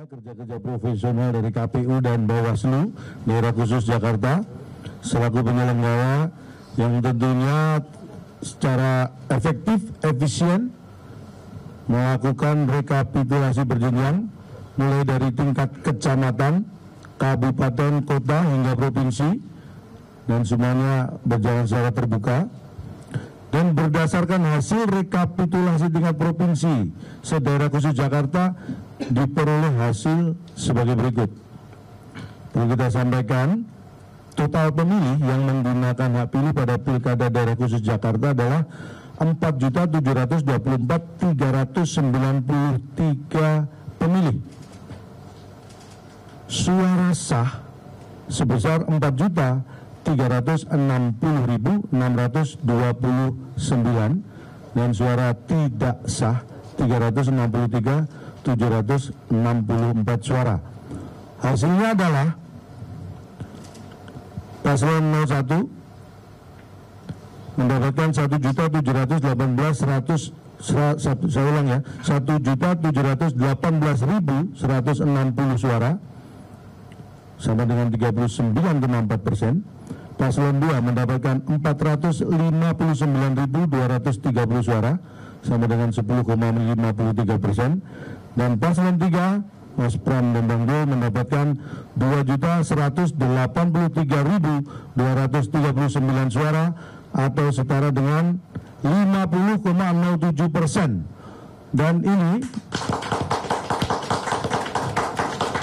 Kerja-kerja profesional dari KPU dan Bawaslu Daerah Khusus Jakarta selaku penyelenggara yang tentunya secara efektif, efisien melakukan rekapitulasi berjenjang mulai dari tingkat kecamatan, kabupaten, kota hingga provinsi, dan semuanya berjalan secara terbuka. Dan berdasarkan hasil rekapitulasi tingkat provinsi se-Daerah Khusus Jakarta diperoleh hasil sebagai berikut. Perlu kita sampaikan, total pemilih yang menggunakan hak pilih pada Pilkada Daerah Khusus Jakarta adalah 4.724.393 pemilih. Suara sah sebesar 4.360.629 dan suara tidak sah 363.764 suara. Hasilnya adalah paslon 01 mendapatkan 1.718.160 suara sama dengan 39,4%. Paslon 2 mendapatkan 459.230 suara sama dengan 10,53%. Dan paslon 3 Mas Pram dan Bang Dul mendapatkan 2.183.239 suara atau setara dengan 50,07%. Dan ini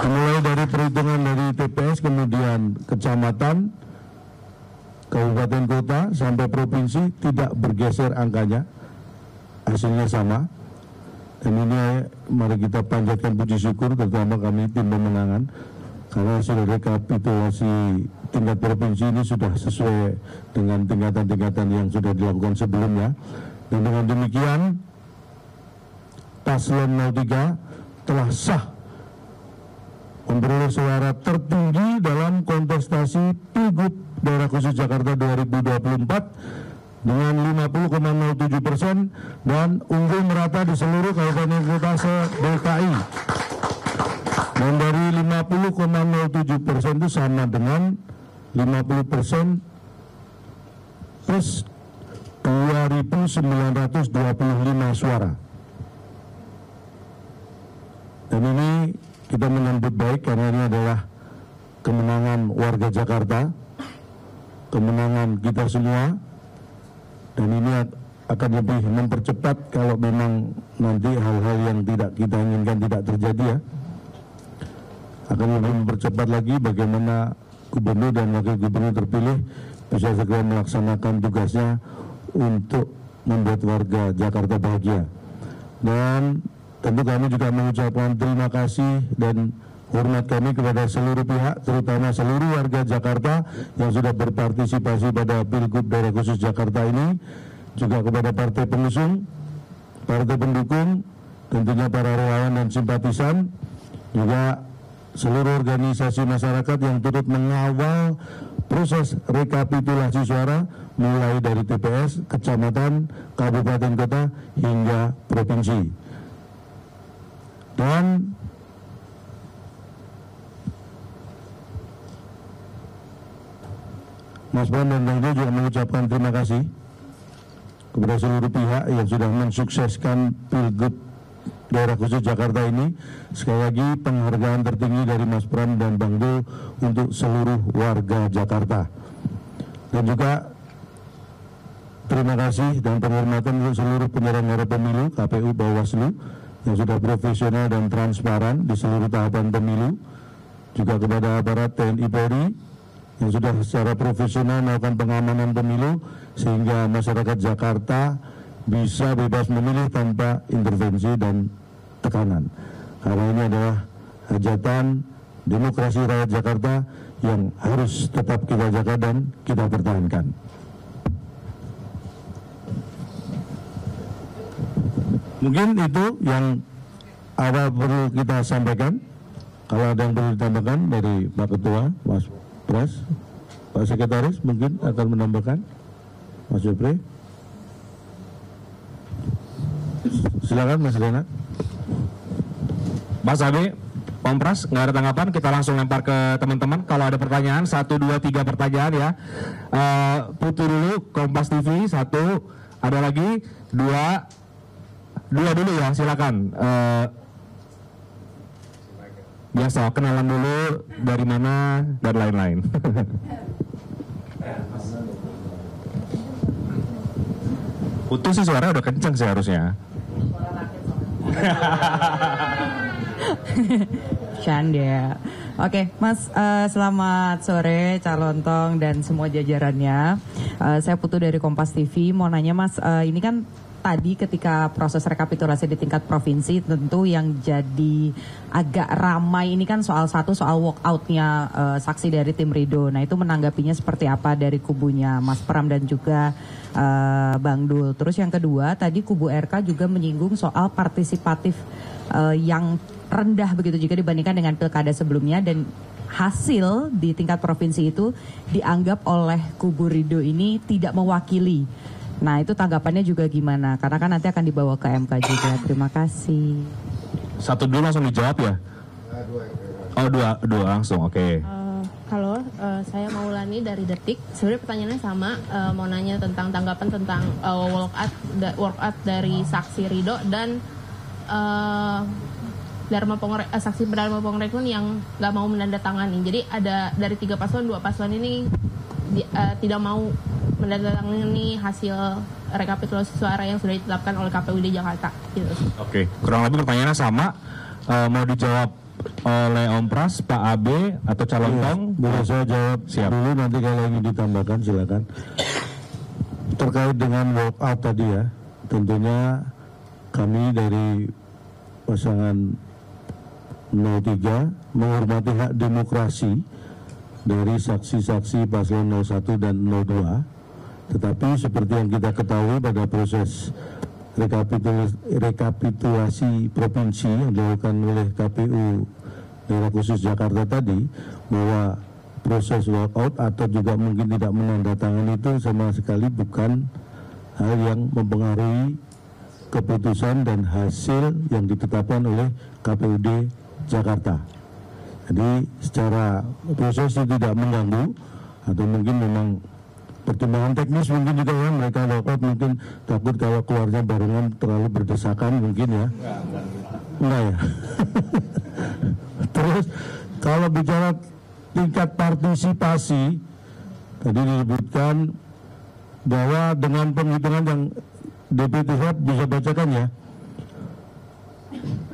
mulai dari perhitungan dari TPS, kemudian kecamatan, kabupaten, kota, sampai provinsi tidak bergeser angkanya, hasilnya sama. Dan ini mari kita panjatkan puji syukur, terutama kami tim pemenangan, karena hasil rekapitulasi tingkat provinsi ini sudah sesuai dengan tingkatan-tingkatan yang sudah dilakukan sebelumnya. Dan dengan demikian paslon 03 telah sah memperoleh suara tertinggi dalam kontestasi Pilgub Daerah Khusus Jakarta 2024 dengan 50,07% dan unggul merata di seluruh kabupaten kota se-DKI. Dan dari 50,07% itu sama dengan 50% plus 2.925 suara. Dan ini kita menyambut baik karena ini adalah kemenangan warga Jakarta, kemenangan kita semua, dan ini akan lebih mempercepat kalau memang nanti hal-hal yang tidak kita inginkan tidak terjadi ya. Akan lebih mempercepat lagi bagaimana gubernur dan wakil gubernur terpilih bisa segera melaksanakan tugasnya untuk membuat warga Jakarta bahagia. Dan tentu kami juga mengucapkan terima kasih dan hormat kami kepada seluruh pihak, terutama seluruh warga Jakarta yang sudah berpartisipasi pada Pilgub Daerah Khusus Jakarta ini, juga kepada partai pengusung, partai pendukung, tentunya para relawan dan simpatisan, juga seluruh organisasi masyarakat yang turut mengawal proses rekapitulasi suara mulai dari TPS, kecamatan, kabupaten, kota, hingga provinsi. Dan Mas Bram dan Bang Dul juga mengucapkan terima kasih kepada seluruh pihak yang sudah mensukseskan Pilgub Daerah Khusus Jakarta ini. Sekali lagi penghargaan tertinggi dari Mas Pram dan Bang Dul untuk seluruh warga Jakarta. Dan juga terima kasih dan penghormatan untuk seluruh penyelenggara pemilu, KPU, Bawaslu yang sudah profesional dan transparan di seluruh tahapan pemilu. Juga kepada aparat TNI Polri yang sudah secara profesional melakukan pengamanan pemilu sehingga masyarakat Jakarta bisa bebas memilih tanpa intervensi dan tekanan. Karena ini adalah hajatan demokrasi rakyat Jakarta yang harus tetap kita jaga dan kita pertahankan. Mungkin itu yang awal perlu kita sampaikan. Kalau ada yang perlu ditambahkan dari Pak Ketua, Mas Pres, Pak Sekretaris mungkin akan menambahkan. Mas Jopri. Silakan Mas Renat. Mas Abi, Om Pras, nggak ada tanggapan, kita langsung lempar ke teman-teman. Kalau ada pertanyaan, 1, 2, 3 pertanyaan ya. Putu dulu, Kompas TV, 1, ada lagi, 2 dulu ya, silakan. Biasa, kenalan dulu, dari mana, dan lain-lain. Putu sih suara udah kenceng sih harusnya. Canda. Oke, Mas, selamat sore calon tong dan semua jajarannya. Saya Putu dari Kompas TV. Mau nanya Mas, ini kan tadi ketika proses rekapitulasi di tingkat provinsi, tentu yang jadi agak ramai ini kan soal walkoutnya saksi dari tim Ridho. Nah itu menanggapinya seperti apa dari kubunya Mas Pram dan juga Bang Dul. Terus yang kedua, tadi kubu RK juga menyinggung soal partisipatif yang rendah begitu jika dibandingkan dengan pilkada sebelumnya, dan hasil di tingkat provinsi itu dianggap oleh kubu Ridho ini tidak mewakili. Nah itu tanggapannya juga gimana? Karena kan nanti akan dibawa ke MK juga. Terima kasih. 1 dulu langsung dijawab ya? Oh dua langsung, oke. Halo, saya Maulani dari Detik. Sebenarnya pertanyaannya sama, mau nanya tentang tanggapan tentang walkout dari saksi Ridho dan saksi Dharma Pongrekun yang nggak mau menandatangani. Jadi ada dari 3 paslon, 2 paslon ini tidak mau menandatangani hasil rekapitulasi suara yang sudah ditetapkan oleh KPUD Jakarta. Gitu. Oke, kurang lebih pertanyaannya sama. Mau dijawab oleh Om Pras, Pak AB, atau calon tong? Boleh saya jawab dulu, nanti kalau ingin ditambahkan silakan. Terkait dengan walkout tadi ya, tentunya kami dari pasangan 03 menghormati hak demokrasi dari saksi-saksi paslon 01 dan 02. Tetapi seperti yang kita ketahui pada proses rekapitulasi provinsi yang dilakukan oleh KPU Daerah Khusus Jakarta tadi, bahwa proses walkout atau juga mungkin tidak menandatangani itu sama sekali bukan hal yang mempengaruhi keputusan dan hasil yang ditetapkan oleh KPUD Jakarta. Jadi secara proses itu tidak mengganggu, atau mungkin memang pertimbangan teknis mungkin juga ya, mereka walkout mungkin takut kalau keluarnya barengan terlalu berdesakan mungkin ya. Enggak ya. Terus kalau bicara tingkat partisipasi, tadi disebutkan bahwa dengan penghitungan yang DPT bisa bacakan ya,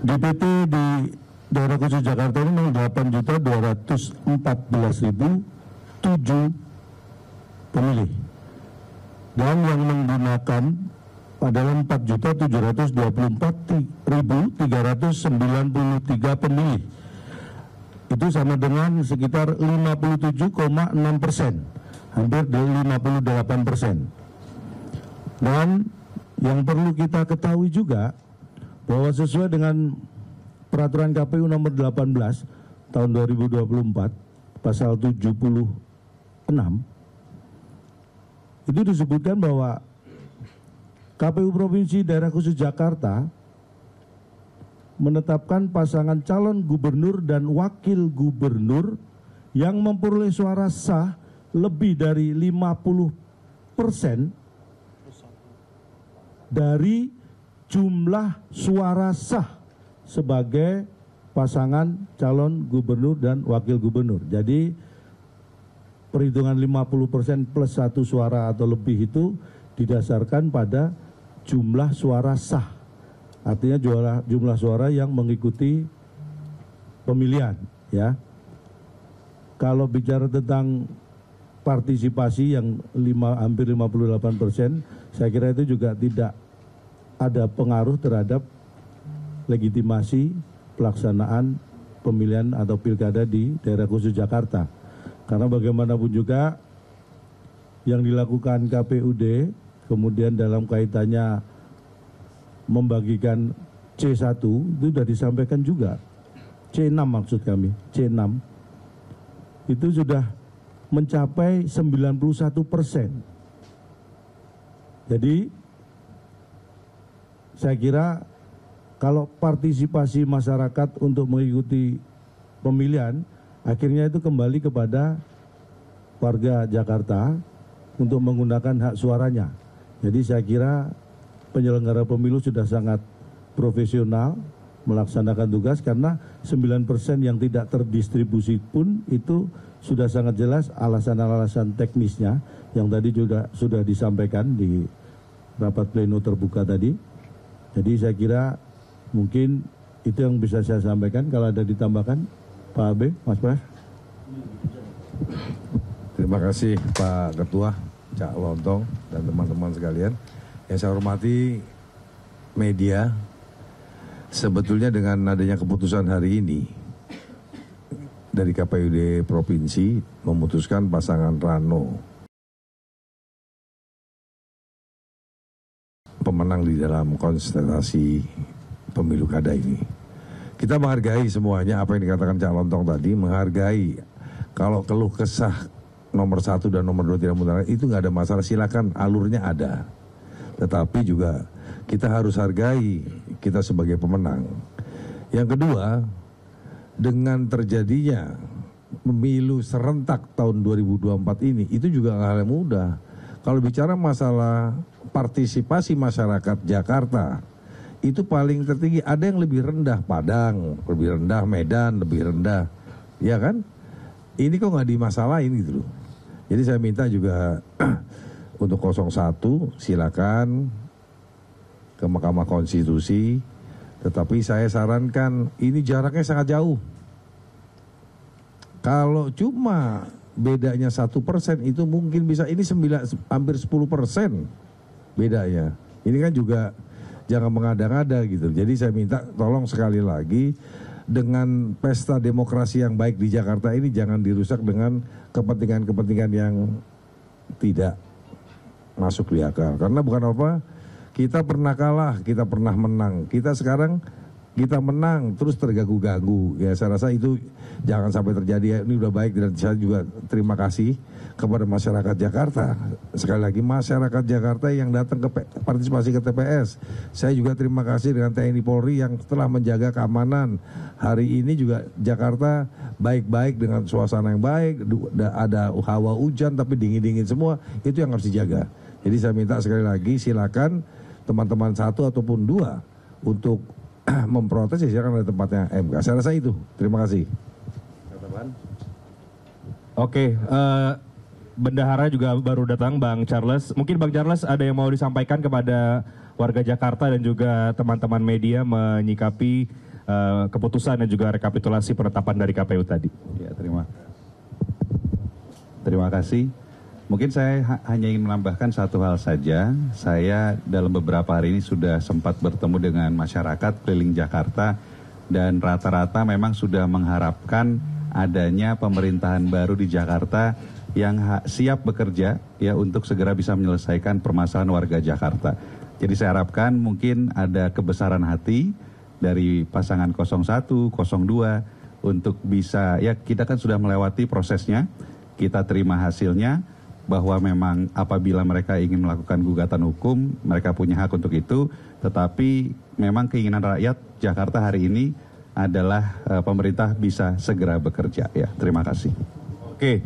DPT di Daerah Khusus Jakarta ini memang 8.214.007 pemilih, dan yang menggunakan adalah 4.724.393 pemilih. Itu sama dengan sekitar 57,6%, hampir 58%. Dan yang perlu kita ketahui juga bahwa sesuai dengan Peraturan KPU nomor 18 tahun 2024 pasal 76 itu disebutkan bahwa KPU Provinsi Daerah Khusus Jakarta menetapkan pasangan calon gubernur dan wakil gubernur yang memperoleh suara sah lebih dari 50% dari jumlah suara sah sebagai pasangan calon gubernur dan wakil gubernur. Jadi perhitungan 50% plus 1 suara atau lebih itu didasarkan pada jumlah suara sah. Artinya jumlah suara yang mengikuti pemilihan ya. Kalau bicara tentang partisipasi yang hampir 58%, saya kira itu juga tidak ada pengaruh terhadap legitimasi pelaksanaan pemilihan atau pilkada di Daerah Khusus Jakarta. Karena bagaimanapun juga yang dilakukan KPUD, kemudian dalam kaitannya membagikan C1, itu sudah disampaikan juga. C6 maksud kami, C6. Itu sudah mencapai 91%. Jadi, saya kira kalau partisipasi masyarakat untuk mengikuti pemilihan, akhirnya itu kembali kepada warga Jakarta untuk menggunakan hak suaranya. Jadi saya kira penyelenggara pemilu sudah sangat profesional melaksanakan tugas, karena 9% yang tidak terdistribusi pun itu sudah sangat jelas alasan-alasan teknisnya yang tadi juga sudah disampaikan di rapat pleno terbuka tadi. Jadi saya kira mungkin itu yang bisa saya sampaikan. Kalau ada ditambahkan, Pak Abe, Mas Pras. Terima kasih Pak Ketua, Cak Lontong, dan teman-teman sekalian. Yang saya hormati media, sebetulnya dengan adanya keputusan hari ini dari KPUD Provinsi memutuskan pasangan Rano pemenang di dalam kontestasi pemilu kada ini. Kita menghargai semuanya apa yang dikatakan Cak Lontong tadi, menghargai kalau keluh kesah nomor 1 dan nomor 2 tidak menggunakan itu nggak ada masalah, silakan, alurnya ada. Tetapi juga kita harus hargai kita sebagai pemenang. Yang kedua, dengan terjadinya pemilu serentak tahun 2024 ini, itu juga hal yang mudah. Kalau bicara masalah partisipasi masyarakat Jakarta, itu paling tertinggi. Ada yang lebih rendah Padang, lebih rendah Medan, lebih rendah, ya kan? Ini kok nggak dimasalahin gitu loh. Jadi saya minta juga untuk 01 silakan ke Mahkamah Konstitusi, tetapi saya sarankan ini jaraknya sangat jauh. Kalau cuma bedanya 1% itu mungkin bisa, ini hampir 10% bedanya. Ini kan juga jangan mengada-ngada gitu. Jadi saya minta tolong sekali lagi, dengan pesta demokrasi yang baik di Jakarta ini jangan dirusak dengan kepentingan-kepentingan yang tidak masuk di akal. Karena bukan apa, kita pernah kalah, kita pernah menang. Kita sekarang kita menang terus terganggu-ganggu. Ya saya rasa itu jangan sampai terjadi ya. Ini udah baik, dan saya juga terima kasih kepada masyarakat Jakarta. Sekali lagi masyarakat Jakarta yang datang ke partisipasi ke TPS. Saya juga terima kasih dengan TNI Polri yang telah menjaga keamanan. Hari ini juga Jakarta baik-baik dengan suasana yang baik, ada hawa hujan tapi dingin-dingin semua, itu yang harus dijaga. Jadi saya minta sekali lagi silakan teman-teman 1 ataupun 2 untuk memprotes, ya silakan ada tempatnya MK. Saya rasa itu. Terima kasih. Oke, Bendahara juga baru datang, Bang Charles. Mungkin Bang Charles ada yang mau disampaikan kepada warga Jakarta dan juga teman-teman media menyikapi keputusan dan juga rekapitulasi penetapan dari KPU tadi. Ya, terima kasih. Mungkin saya hanya ingin menambahkan satu hal saja. Saya dalam beberapa hari ini sudah sempat bertemu dengan masyarakat keliling Jakarta, dan rata-rata memang sudah mengharapkan adanya pemerintahan baru di Jakarta yang siap bekerja ya untuk segera bisa menyelesaikan permasalahan warga Jakarta. Jadi saya harapkan mungkin ada kebesaran hati dari pasangan 01, 02 untuk bisa, ya kita kan sudah melewati prosesnya, kita terima hasilnya, bahwa memang apabila mereka ingin melakukan gugatan hukum, mereka punya hak untuk itu, tetapi memang keinginan rakyat Jakarta hari ini adalah pemerintah bisa segera bekerja. Ya, terima kasih. Oke,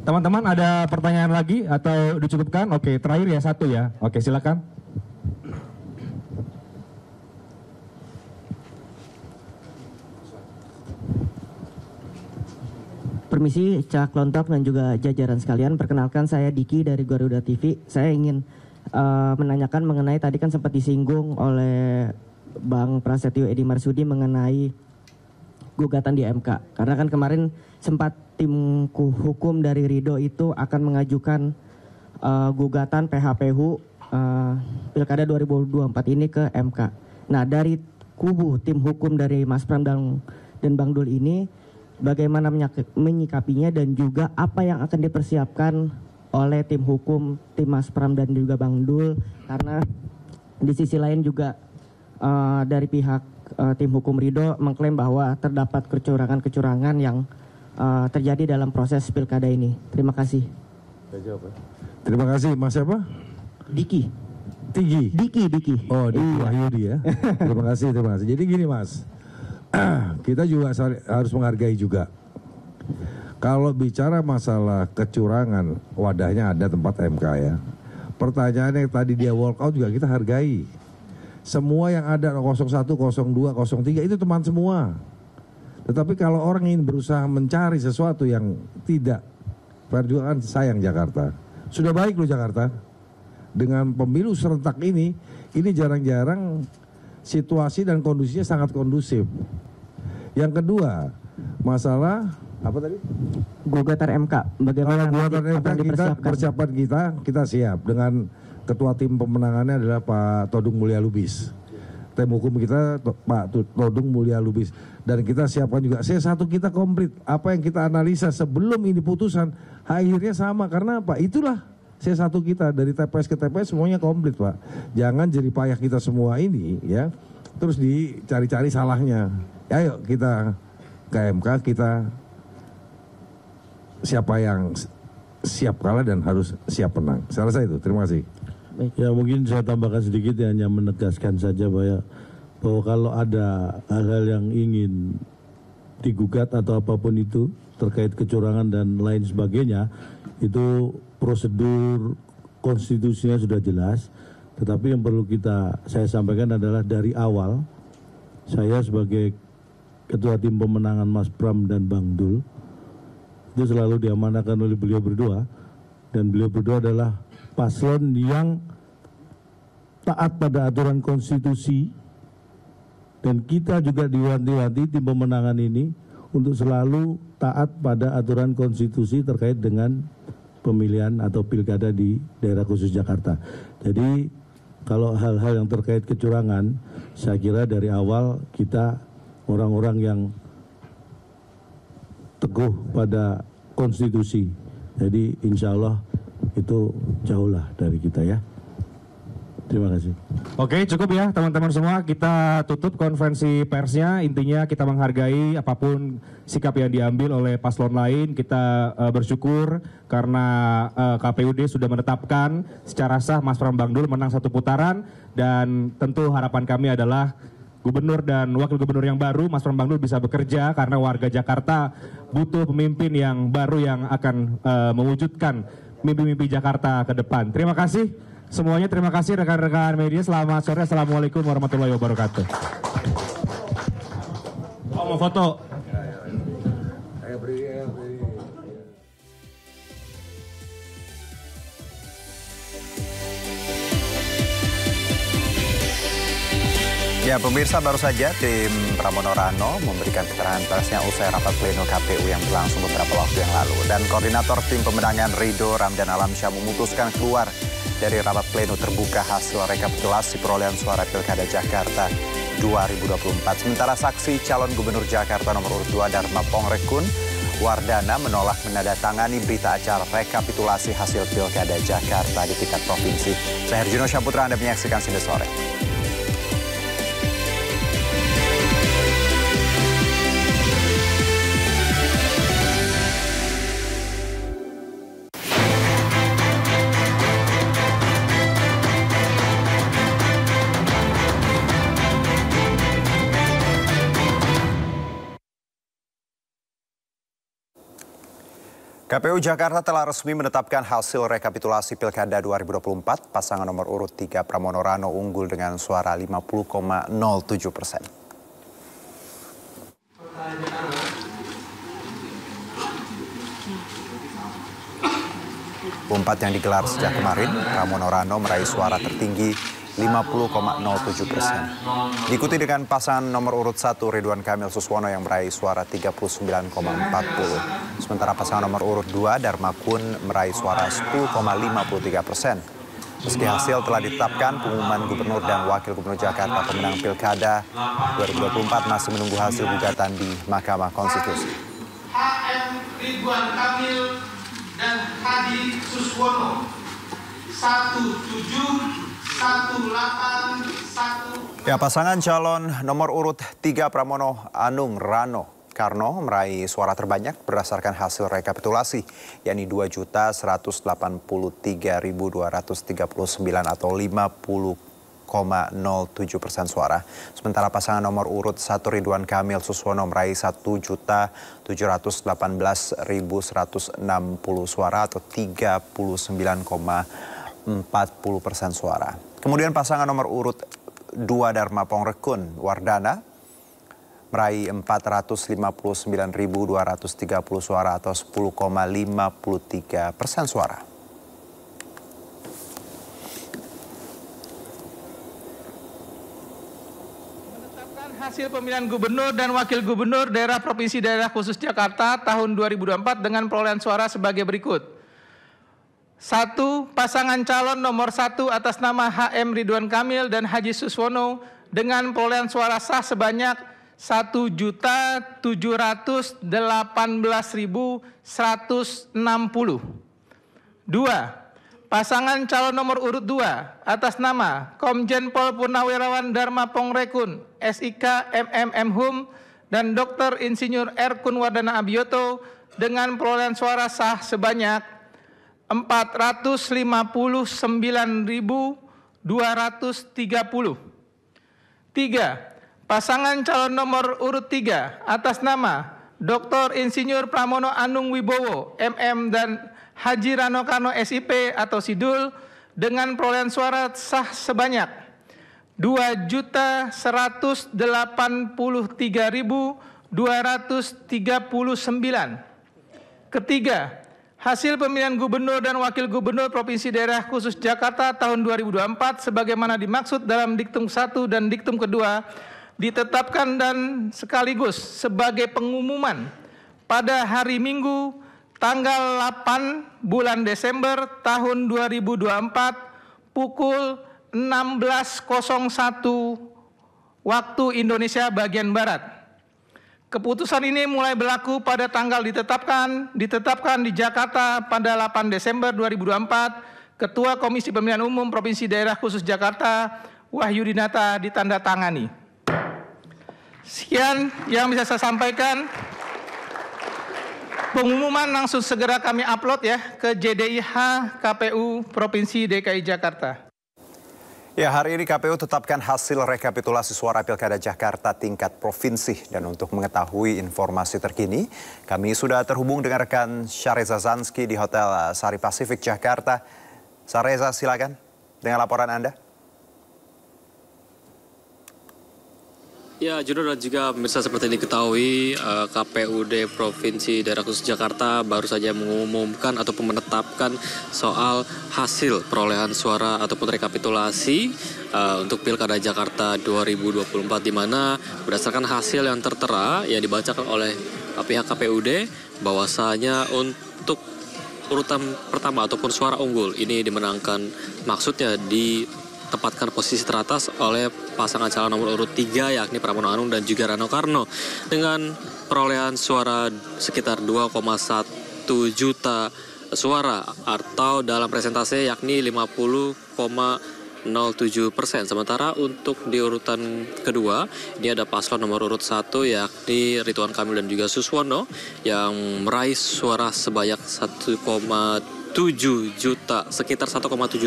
teman-teman ada pertanyaan lagi atau dicukupkan? Oke, terakhir ya 1 ya. Oke, silakan. Permisi Cak Lontong dan juga jajaran sekalian, perkenalkan saya Diki dari Garuda TV. Saya ingin menanyakan mengenai tadi kan sempat disinggung oleh Bang Prasetyo Edi Marsudi mengenai gugatan di MK. Karena kan kemarin sempat tim hukum dari Ridho itu akan mengajukan gugatan PHPU Pilkada 2024 ini ke MK. Nah, dari kubu tim hukum dari Mas Pram dan Bang Dul ini, bagaimana menyikapinya dan juga apa yang akan dipersiapkan oleh tim hukum, tim Mas Pram dan juga Bang Dul, karena di sisi lain juga dari pihak tim hukum Ridho mengklaim bahwa terdapat kecurangan-kecurangan yang terjadi dalam proses pilkada ini. Terima kasih. Terima kasih, Mas siapa? Diki. Diki. Diki. Oh, Diki Iya. Wahyudi ya. Terima kasih. Jadi gini Mas, kita juga harus menghargai juga. Kalau bicara masalah kecurangan, wadahnya ada tempat MK ya. Pertanyaannya tadi dia walkout juga kita hargai. Semua yang ada 01, 02, 03 itu teman semua. Tetapi kalau orang ingin berusaha mencari sesuatu yang tidak fair juga kan sayang Jakarta. Sudah baik loh Jakarta. Dengan pemilu serentak ini jarang-jarang situasi dan kondisinya sangat kondusif. Yang kedua, masalah apa tadi? Gugatan MK. Bagaimana gugatan MK kita persiapan kita siap dengan ketua tim pemenangannya adalah Pak Todung Mulya Lubis. Tim hukum kita Pak Todung Mulya Lubis dan kita siapkan juga C1 kita komplit. Apa yang kita analisa sebelum ini putusan akhirnya sama karena apa? Itulah C1 kita dari TPS ke TPS semuanya komplit Pak. Jangan jadi payah kita semua ini ya. Terus dicari-cari salahnya. Ayo kita ke MK kita siapa yang siap kalah dan harus siap menang. Saya rasa itu. Terima kasih. Ya mungkin saya tambahkan sedikit ya, hanya menegaskan saja bahwa kalau ada hal-hal yang ingin digugat atau apapun itu terkait kecurangan dan lain sebagainya, itu prosedur konstitusinya sudah jelas. Tetapi yang perlu saya sampaikan adalah dari awal saya sebagai ketua tim pemenangan Mas Pram dan Bang Dul itu selalu diamanahkan oleh beliau berdua, dan beliau berdua adalah paslon yang taat pada aturan konstitusi, dan kita juga diwanti-wanti tim pemenangan ini untuk selalu taat pada aturan konstitusi terkait dengan pemilihan atau pilkada di daerah khusus Jakarta. Jadi kalau hal-hal yang terkait kecurangan, saya kira dari awal kita orang-orang yang teguh pada konstitusi. Jadi insya Allah itu jauhlah dari kita ya. Terima kasih. Oke, cukup ya teman-teman semua. Kita tutup konferensi persnya. Intinya kita menghargai apapun sikap yang diambil oleh paslon lain. Kita bersyukur karena KPUD sudah menetapkan secara sah Mas Pram Bang Dul menang satu putaran. Dan tentu harapan kami adalah Gubernur dan Wakil Gubernur yang baru, Mas Pram Bang Dul bisa bekerja karena warga Jakarta butuh pemimpin yang baru yang akan mewujudkan mimpi-mimpi Jakarta ke depan. Terima kasih semuanya, terima kasih rekan-rekan media. Selamat sore, assalamualaikum warahmatullahi wabarakatuh. Oh, mau foto? Ya pemirsa, baru saja tim Pramono Rano memberikan keterangan persnya usai rapat pleno KPU yang berlangsung beberapa waktu yang lalu. Dan koordinator tim pemenangan Ridho Ramdan Alamsyah memutuskan keluar dari rapat pleno terbuka hasil rekapitulasi perolehan suara Pilkada Jakarta 2024. Sementara saksi calon gubernur Jakarta nomor urut 2 Dharma Pongrekun Wardana menolak menandatangani berita acara rekapitulasi hasil Pilkada Jakarta di tingkat provinsi. Saya Herjuno Syaputra, Anda menyaksikan Sinde Sore. KPU Jakarta telah resmi menetapkan hasil rekapitulasi Pilkada 2024. Pasangan nomor urut 3 Pramono Rano unggul dengan suara 50,07%. Umpat yang digelar sejak kemarin, Pramono Rano meraih suara tertinggi 50,07%. Diikuti dengan pasangan nomor urut 1 Ridwan Kamil Suswono yang meraih suara 39,40. Sementara pasangan nomor urut 2 Dharma Kun meraih suara 10,53%. Meski hasil telah ditetapkan, pengumuman Gubernur dan Wakil Gubernur Jakarta pemenang Pilkada 2024 masih menunggu hasil gugatan di Mahkamah Konstitusi. HM Ridwan Kamil dan Hadi Suswono 1718. Ya, pasangan calon nomor urut 3 Pramono Anung Rano Karno meraih suara terbanyak berdasarkan hasil rekapitulasi, yakni 2.183.239 atau 50,07%. 1,07% suara. Sementara pasangan nomor urut 1 Ridwan Kamil Suswono meraih 1.718.160 suara atau 39,40% suara. Kemudian pasangan nomor urut 2 Dharma Pongrekun Wardana meraih 459.230 suara atau 10,53% suara. Menetapkan hasil pemilihan gubernur dan wakil gubernur daerah provinsi daerah khusus Jakarta tahun 2024 dengan perolehan suara sebagai berikut. 1. Pasangan calon nomor 1 atas nama HM Ridwan Kamil dan Haji Suswono dengan perolehan suara sah sebanyak 1.718.160. 2. Pasangan calon nomor urut 2 atas nama Komjen Pol Purnawirawan Dharma Pongrekun, SIK MM Hum dan Dr. Insinyur Erkun Wardana Abioto dengan perolehan suara sah sebanyak 459.230. 3. Pasangan calon nomor urut 3 atas nama Dr. Insinyur Pramono Anung Wibowo, MM dan Haji Rano Karno SIP atau Sidul dengan perolehan suara sah sebanyak 2.183.239. Ketiga, hasil pemilihan gubernur dan wakil gubernur Provinsi Daerah Khusus Jakarta tahun 2024 sebagaimana dimaksud dalam diktum 1 dan diktum kedua ditetapkan dan sekaligus sebagai pengumuman pada hari Minggu tanggal 8 bulan Desember tahun 2024 pukul 16.01 waktu Indonesia bagian Barat. Keputusan ini mulai berlaku pada tanggal ditetapkan di Jakarta pada 8 Desember 2024. Ketua Komisi Pemilihan Umum Provinsi Daerah Khusus Jakarta Wahyudinata ditandatangani. Sekian yang bisa saya sampaikan. Pengumuman langsung segera kami upload ya ke JDIH KPU Provinsi DKI Jakarta. Ya, hari ini KPU tetapkan hasil rekapitulasi suara Pilkada Jakarta tingkat provinsi. Dan untuk mengetahui informasi terkini, kami sudah terhubung dengan rekan Syareza Zanski di Hotel Sari Pasifik Jakarta. Syareza, silakan dengan laporan Anda. Ya, Juno dan juga pemirsa, seperti diketahui KPUD Provinsi Daerah Khusus Jakarta baru saja mengumumkan ataupun menetapkan soal hasil perolehan suara ataupun rekapitulasi untuk Pilkada Jakarta 2024, di mana berdasarkan hasil yang tertera yang dibacakan oleh pihak KPUD bahwasanya untuk urutan pertama ataupun suara unggul ini dimenangkan, maksudnya ditempatkan posisi teratas oleh pasangan calon nomor urut 3 yakni Pramono Anung dan juga Rano Karno dengan perolehan suara sekitar 2,1 juta suara atau dalam presentase yakni 50,07%. Sementara untuk di urutan kedua ini ada paslon nomor urut 1 yakni Ridwan Kamil dan juga Suswono yang meraih suara sebanyak sekitar 1,7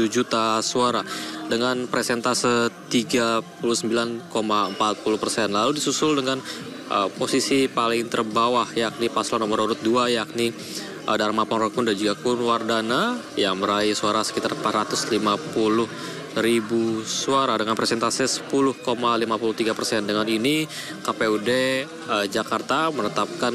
juta suara dengan presentase 39,40%. Lalu disusul dengan posisi paling terbawah yakni paslon nomor urut 2 yakni Dharma Pongrekun dan juga Kun Wardana yang meraih suara sekitar 450.000 suara dengan presentase 10,53%. Dengan ini KPUD Jakarta menetapkan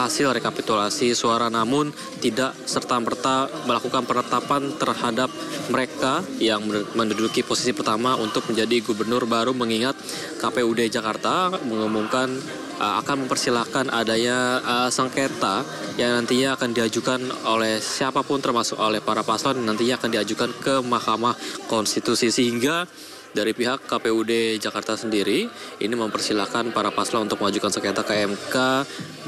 hasil rekapitulasi suara, namun tidak serta-merta melakukan penetapan terhadap mereka yang menduduki posisi pertama untuk menjadi gubernur baru, mengingat KPUD Jakarta mengumumkan akan mempersilahkan adanya sengketa yang nantinya akan diajukan oleh siapapun termasuk oleh para paslon, nantinya akan diajukan ke Mahkamah Konstitusi, sehingga dari pihak KPUD Jakarta sendiri ini mempersilahkan para paslon untuk mengajukan sengketa ke MK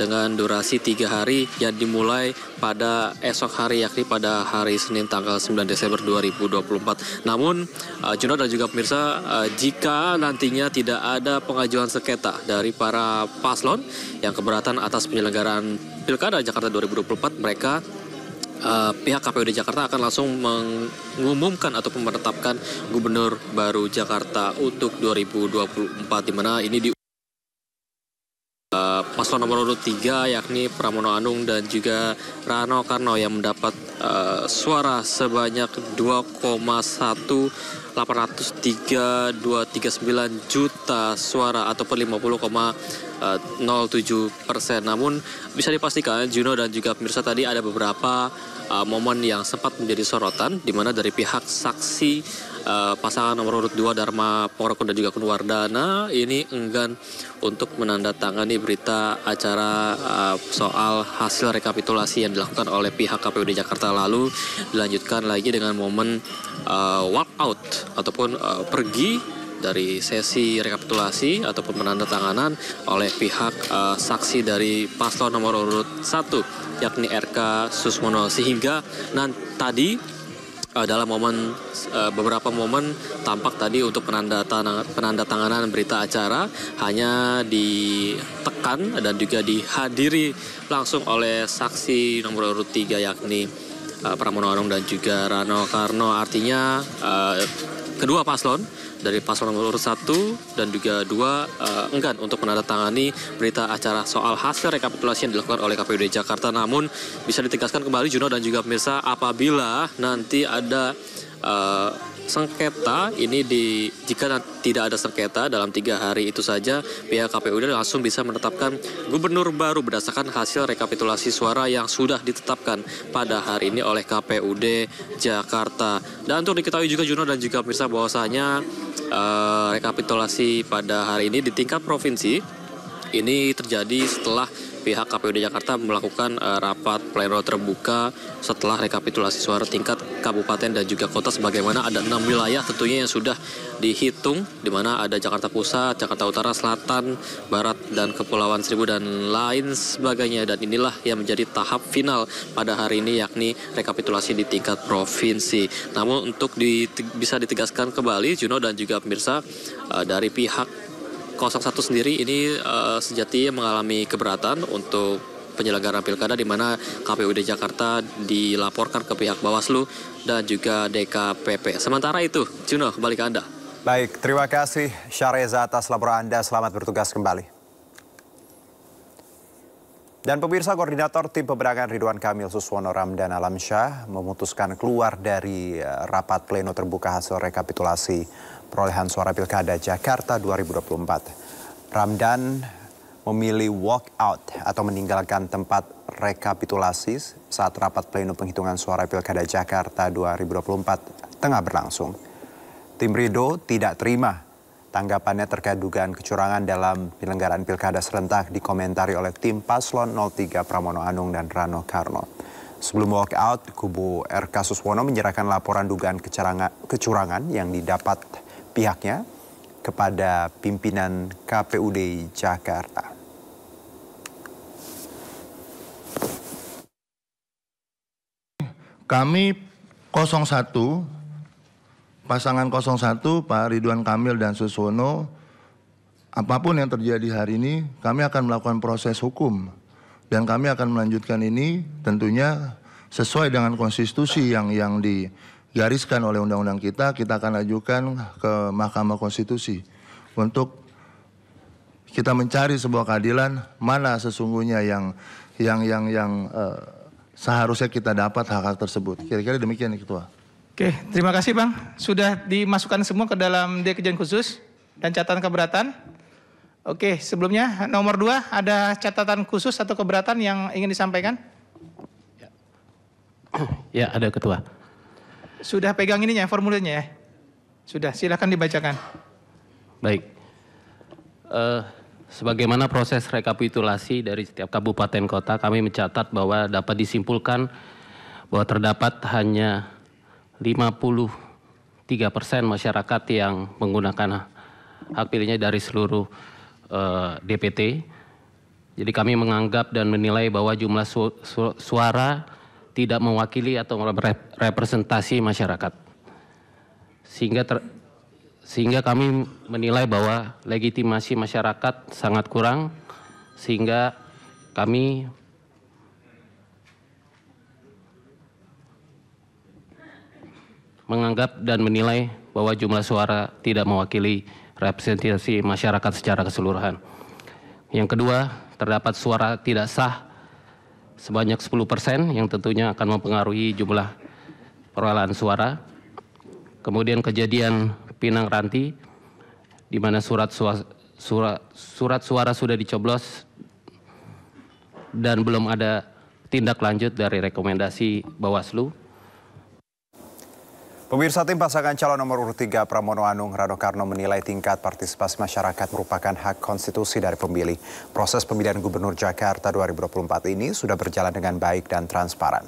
dengan durasi 3 hari yang dimulai pada esok hari yakni pada hari Senin tanggal 9 Desember 2024. Namun Juno dan juga pemirsa, jika nantinya tidak ada pengajuan sengketa dari para paslon yang keberatan atas penyelenggaraan Pilkada Jakarta 2024, mereka pihak KPUD Jakarta akan langsung mengumumkan ataupun menetapkan gubernur baru Jakarta untuk 2024, di mana ini di paslon nomor urut 3 yakni Pramono Anung dan juga Rano Karno yang mendapat suara sebanyak 2,183.239 juta suara ataupun 50,07%. Namun bisa dipastikan Juno dan juga pemirsa, tadi ada beberapa momen yang sempat menjadi sorotan, di mana dari pihak saksi pasangan nomor urut 2 Dharma Pongrekun dan juga Kunwardana ini enggan untuk menandatangani berita acara soal hasil rekapitulasi yang dilakukan oleh pihak KPUD Jakarta. Lalu dilanjutkan lagi dengan momen walk out ataupun pergi dari sesi rekapitulasi ataupun penandatanganan oleh pihak saksi dari paslon nomor urut 1 yakni RK Suswono, sehingga tadi dalam momen beberapa momen tampak tadi untuk penandatanganan berita acara hanya ditekan dan juga dihadiri langsung oleh saksi nomor urut 3 yakni Pramono Anung dan juga Rano Karno. Artinya kedua paslon dari paslon nomor urut 1 dan juga 2 enggan untuk menandatangani berita acara soal hasil rekapitulasi yang dilakukan oleh KPUD Jakarta. Namun bisa ditegaskan kembali Juno dan juga pemirsa, apabila nanti ada sengketa ini jika tidak ada sengketa dalam 3 hari itu saja, pihak KPUD langsung bisa menetapkan gubernur baru berdasarkan hasil rekapitulasi suara yang sudah ditetapkan pada hari ini oleh KPUD Jakarta. Dan untuk diketahui juga Juno dan juga pemirsa bahwasanya rekapitulasi pada hari ini di tingkat provinsi ini terjadi setelah pihak KPUD Jakarta melakukan rapat pleno terbuka setelah rekapitulasi suara tingkat kabupaten dan juga kota, sebagaimana ada 6 wilayah tentunya yang sudah dihitung, di mana ada Jakarta Pusat, Jakarta Utara, Selatan, Barat, dan Kepulauan Seribu dan lain sebagainya. Dan inilah yang menjadi tahap final pada hari ini, yakni rekapitulasi di tingkat provinsi. Namun untuk bisa ditegaskan kembali Juno dan juga pemirsa, dari pihak 01 sendiri ini sejatinya mengalami keberatan untuk penyelenggaraan pilkada, di mana KPUD Jakarta dilaporkan ke pihak Bawaslu dan juga DKPP. Sementara itu, Juno, kembali ke Anda. Baik, terima kasih Syareza atas laporan Anda. Selamat bertugas kembali. Dan pemirsa, Koordinator Tim Pemenangan Ridwan Kamil Suswono Ramdan Alamsyah memutuskan keluar dari rapat pleno terbuka hasil rekapitulasi perolehan suara Pilkada Jakarta 2024. Ramdan memilih walk out atau meninggalkan tempat rekapitulasi saat rapat pleno penghitungan suara Pilkada Jakarta 2024 tengah berlangsung. Tim Rido tidak terima tanggapannya terkait dugaan kecurangan dalam penyelenggaraan Pilkada serentak dikomentari oleh tim Paslon 03 Pramono Anung dan Rano Karno. Sebelum walk out, kubu RK Suswono menyerahkan laporan dugaan kecurangan yang didapat pihaknya kepada pimpinan KPUD Jakarta. Kami 01, pasangan 01 Pak Ridwan Kamil dan Suswono, apapun yang terjadi hari ini kami akan melakukan proses hukum dan kami akan melanjutkan ini tentunya sesuai dengan konstitusi yang digariskan oleh undang-undang kita akan ajukan ke Mahkamah Konstitusi untuk kita mencari sebuah keadilan mana sesungguhnya yang seharusnya kita dapat hak-hak tersebut. Kira-kira demikian, Ketua. Oke, terima kasih Bang. Sudah dimasukkan semua ke dalam kejadian khusus dan catatan keberatan. Oke, sebelumnya nomor 2 ada catatan khusus atau keberatan yang ingin disampaikan? Ya, ada Ketua. Sudah pegang ininya, formulirnya ya? Sudah, silakan dibacakan. Baik. Sebagaimana proses rekapitulasi dari setiap kabupaten kota, kami mencatat bahwa dapat disimpulkan bahwa terdapat hanya 53% masyarakat yang menggunakan hak pilihnya dari seluruh DPT. Jadi kami menganggap dan menilai bahwa jumlah suara tidak mewakili atau representasi masyarakat. Sehingga kami menilai bahwa legitimasi masyarakat sangat kurang, sehingga kami menganggap dan menilai bahwa jumlah suara tidak mewakili representasi masyarakat secara keseluruhan. Yang kedua, terdapat suara tidak sah sebanyak 10% yang tentunya akan mempengaruhi jumlah perolehan suara. Kemudian kejadian Pinang Ranti, di mana surat suara sudah dicoblos dan belum ada tindak lanjut dari rekomendasi Bawaslu. Pemirsa, tim pasangan calon nomor urut 3 Pramono Anung Rano Karno menilai tingkat partisipasi masyarakat merupakan hak konstitusi dari pemilih. Proses pemilihan Gubernur Jakarta 2024 ini sudah berjalan dengan baik dan transparan.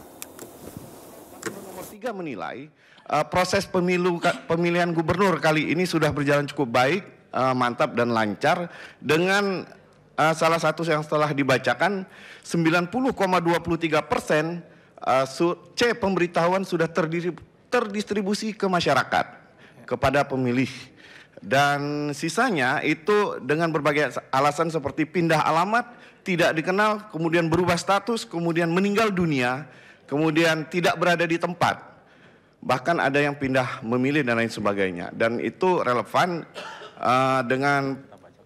Nomor 3 menilai proses pemilihan gubernur kali ini sudah berjalan cukup baik, mantap dan lancar dengan salah satu yang setelah dibacakan 90,23% C pemberitahuan sudah terdistribusi ke masyarakat, kepada pemilih. Dan sisanya itu dengan berbagai alasan seperti pindah alamat, tidak dikenal, kemudian berubah status, kemudian meninggal dunia, kemudian tidak berada di tempat. Bahkan ada yang pindah memilih dan lain sebagainya. Dan itu relevan dengan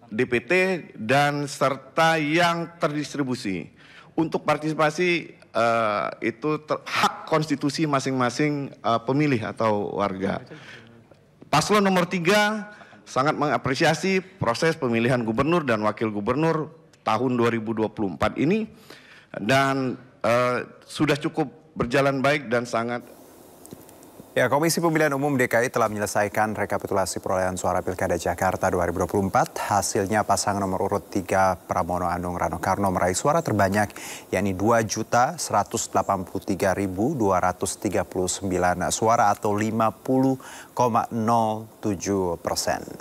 DPT dan serta yang terdistribusi. Untuk partisipasi itu hak konstitusi masing-masing pemilih atau warga. Paslon nomor 3 sangat mengapresiasi proses pemilihan gubernur dan wakil gubernur tahun 2024 ini dan sudah cukup berjalan baik dan sangat. Ya, Komisi Pemilihan Umum DKI telah menyelesaikan rekapitulasi perolehan suara Pilkada Jakarta 2024. Hasilnya pasangan nomor urut 3 Pramono Anung Rano Karno meraih suara terbanyak, yakni 2.183.239 suara atau 50,07%.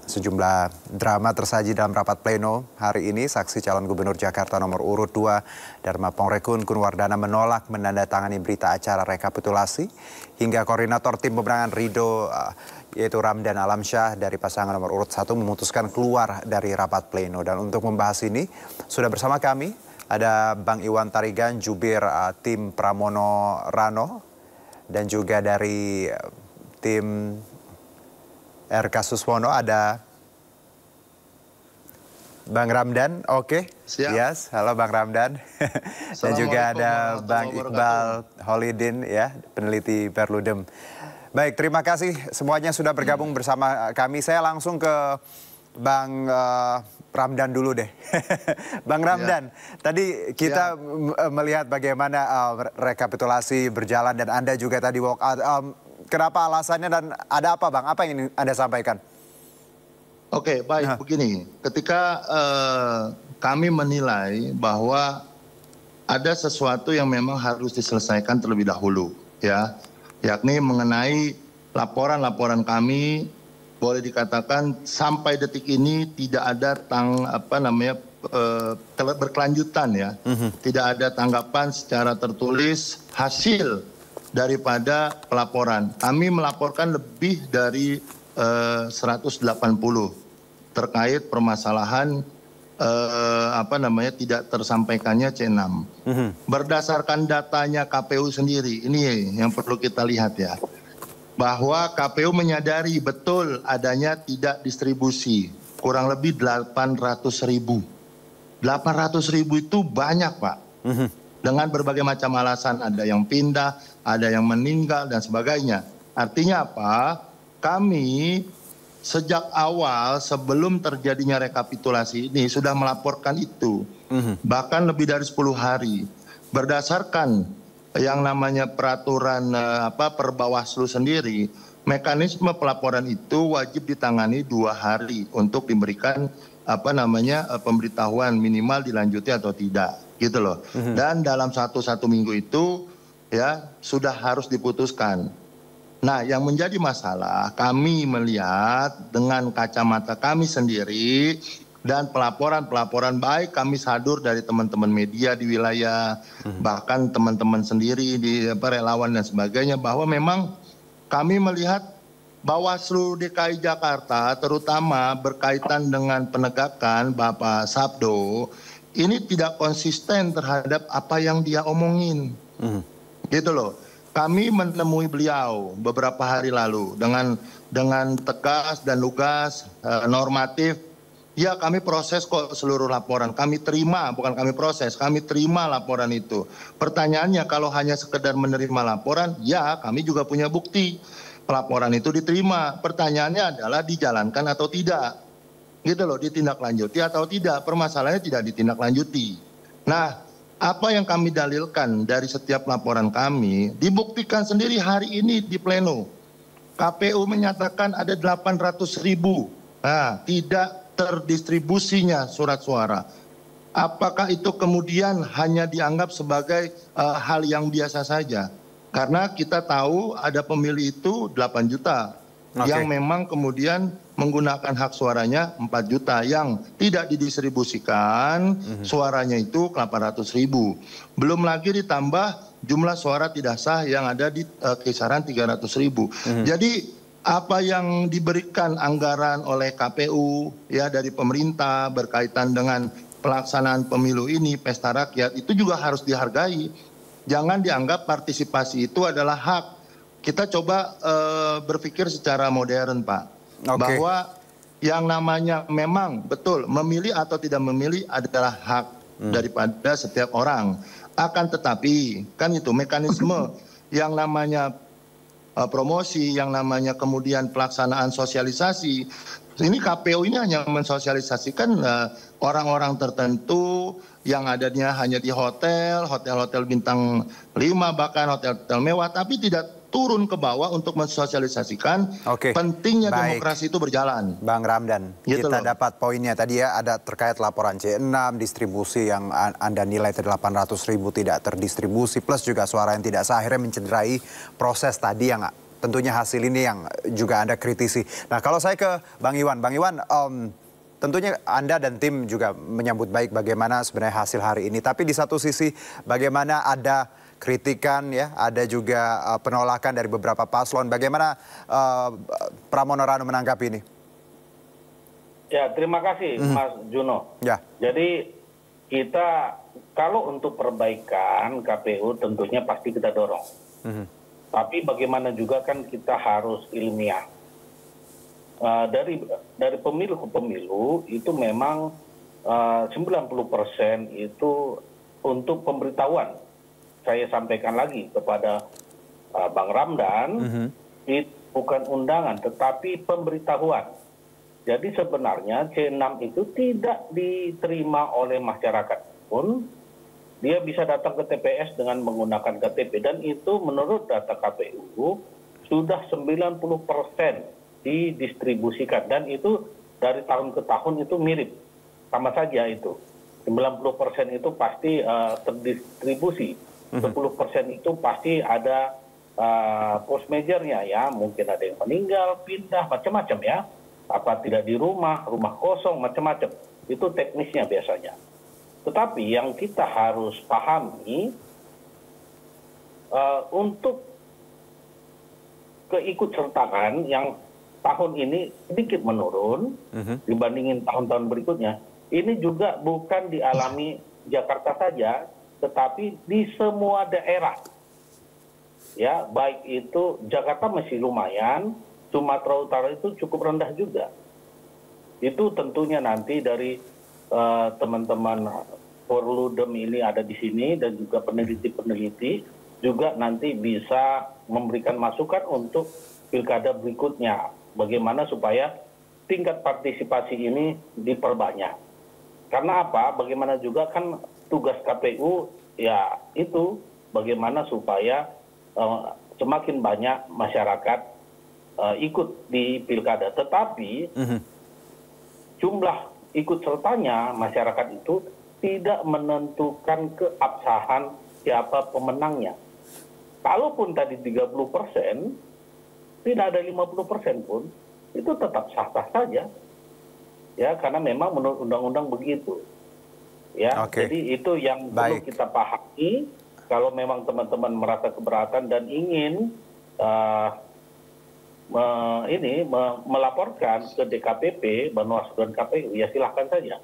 Sejumlah drama tersaji dalam rapat pleno hari ini. Saksi calon Gubernur Jakarta nomor urut 2 Dharma Pongrekun Kunwardana menolak menandatangani berita acara rekapitulasi, hingga koordinator tim pemenangan Ridho yaitu Ramdan Alamsyah dari pasangan nomor urut 1 memutuskan keluar dari rapat pleno. Dan untuk membahas ini sudah bersama kami ada Bang Iwan Tarigan, jubir tim Pramono Rano, dan juga dari tim RK Suswono ada Bang Ramdan. Oke, yes, halo Bang Ramdan. Dan juga ada Bang Iqbal Holidin, ya, peneliti Perludem. Baik, terima kasih semuanya sudah bergabung bersama kami. Saya langsung ke Bang Ramdan dulu deh. Bang Ramdan, tadi kita melihat bagaimana rekapitulasi berjalan dan Anda juga tadi walk out. Kenapa alasannya dan ada apa Bang? Apa yang ingin Anda sampaikan? Oke, baik, begini. Ketika kami menilai bahwa ada sesuatu yang memang harus diselesaikan terlebih dahulu, ya, yakni mengenai laporan-laporan kami, boleh dikatakan sampai detik ini tidak ada berkelanjutan, ya, tidak ada tanggapan secara tertulis hasil daripada pelaporan. Kami melaporkan lebih dari 180 terkait permasalahan tidak tersampaikannya C6. Berdasarkan datanya KPU sendiri, ini yang perlu kita lihat, ya, bahwa KPU menyadari betul adanya tidak distribusi kurang lebih 800.000. 800.000 itu banyak, Pak. Dengan berbagai macam alasan, ada yang pindah, ada yang meninggal dan sebagainya. Artinya apa? Kami sejak awal sebelum terjadinya rekapitulasi ini sudah melaporkan itu. Bahkan lebih dari 10 hari. Berdasarkan yang namanya peraturan Perbawaslu sendiri, mekanisme pelaporan itu wajib ditangani 2 hari untuk diberikan pemberitahuan minimal dilanjuti atau tidak, gitu loh. Dan dalam satu minggu itu, ya, sudah harus diputuskan. Nah, yang menjadi masalah kami melihat dengan kacamata kami sendiri dan pelaporan baik kami sadur dari teman-teman media di wilayah, bahkan teman-teman sendiri di relawan dan sebagainya, bahwa memang kami melihat Bawaslu DKI Jakarta terutama berkaitan dengan penegakan Bapak Sabdo ini tidak konsisten terhadap apa yang dia omongin. Gitu loh. kami menemui beliau beberapa hari lalu dengan tegas dan lugas, normatif. Ya, kami proses kok seluruh laporan. Kami terima, bukan kami proses, kami terima laporan itu. Pertanyaannya, kalau hanya sekedar menerima laporan, ya kami juga punya bukti. Pelaporan itu diterima. Pertanyaannya adalah dijalankan atau tidak. Gitu loh, ditindaklanjuti atau tidak. Permasalahannya tidak ditindaklanjuti. Nah, apa yang kami dalilkan dari setiap laporan kami, dibuktikan sendiri hari ini di pleno. KPU menyatakan ada 800.000. Nah, tidak terdistribusinya surat suara. Apakah itu kemudian hanya dianggap sebagai hal yang biasa saja? Karena kita tahu ada pemilih itu 8 juta yang memang kemudian menggunakan hak suaranya 4 juta yang tidak didistribusikan suaranya itu 800.000. Belum lagi ditambah jumlah suara tidak sah yang ada di kisaran 300.000. Jadi apa yang diberikan anggaran oleh KPU ya dari pemerintah berkaitan dengan pelaksanaan pemilu ini, pesta rakyat, itu juga harus dihargai. Jangan dianggap partisipasi itu adalah hak. Kita coba berpikir secara modern, Pak. Bahwa yang namanya memang betul memilih atau tidak memilih adalah hak daripada setiap orang. Akan tetapi kan itu mekanisme yang namanya promosi, yang namanya kemudian pelaksanaan sosialisasi. Ini KPU ini hanya mensosialisasikan orang-orang tertentu yang adanya hanya di hotel-hotel bintang 5, bahkan hotel-hotel mewah, tapi tidak turun ke bawah untuk mensosialisasikan pentingnya demokrasi itu berjalan. Bang Ramdan, gitu kita loh. dapat poinnya tadi ya, ada terkait laporan C6, distribusi yang Anda nilai 800.000 tidak terdistribusi, plus juga suara yang tidak sah, akhirnya mencederai proses tadi yang tentunya hasil ini yang juga Anda kritisi. Nah, kalau saya ke Bang Iwan, tentunya Anda dan tim juga menyambut baik bagaimana sebenarnya hasil hari ini. Tapi di satu sisi bagaimana ada kritikan ya, ada juga penolakan dari beberapa paslon. Bagaimana Pramono Rano menanggapi ini? Ya, terima kasih Mas Juno. Ya. Jadi kita kalau untuk perbaikan KPU tentunya pasti kita dorong. Tapi bagaimana juga kan kita harus ilmiah. Dari pemilu ke pemilu itu memang 90% itu untuk pemberitahuan. Saya sampaikan lagi kepada Bang Ramdan, itu bukan undangan tetapi pemberitahuan. Jadi sebenarnya C6 itu tidak diterima oleh masyarakat pun. Dia bisa datang ke TPS dengan menggunakan KTP dan itu menurut data KPU sudah 90% didistribusikan dan itu dari tahun ke tahun itu mirip, sama saja itu. 90% itu pasti terdistribusi, 10% itu pasti ada post majornya ya, mungkin ada yang meninggal, pindah, macam-macam ya. Apa tidak di rumah kosong, macam-macam. Itu teknisnya biasanya. Tetapi yang kita harus pahami untuk keikutsertaan yang tahun ini sedikit menurun dibandingin tahun-tahun berikutnya. Ini juga bukan dialami Jakarta saja, tetapi di semua daerah. Ya, baik itu Jakarta masih lumayan, Sumatera Utara itu cukup rendah juga. Itu tentunya nanti dari teman-teman Perludem ini ada di sini dan juga peneliti-peneliti juga nanti bisa memberikan masukan untuk pilkada berikutnya. Bagaimana supaya tingkat partisipasi ini diperbanyak. Karena apa? Bagaimana juga kan tugas KPU ya itu bagaimana supaya semakin banyak masyarakat ikut di pilkada. Tetapi jumlah ikut sertanya masyarakat itu tidak menentukan keabsahan siapa pemenangnya. Kalaupun tadi 30%, tidak ada 50% pun, itu tetap sah-sah saja. Ya, karena memang menurut undang-undang begitu. Ya, jadi itu yang perlu kita pahami. Kalau memang teman-teman merasa keberatan dan ingin melaporkan ke DKPP, Bawaslu dan KPU, ya silahkan saja.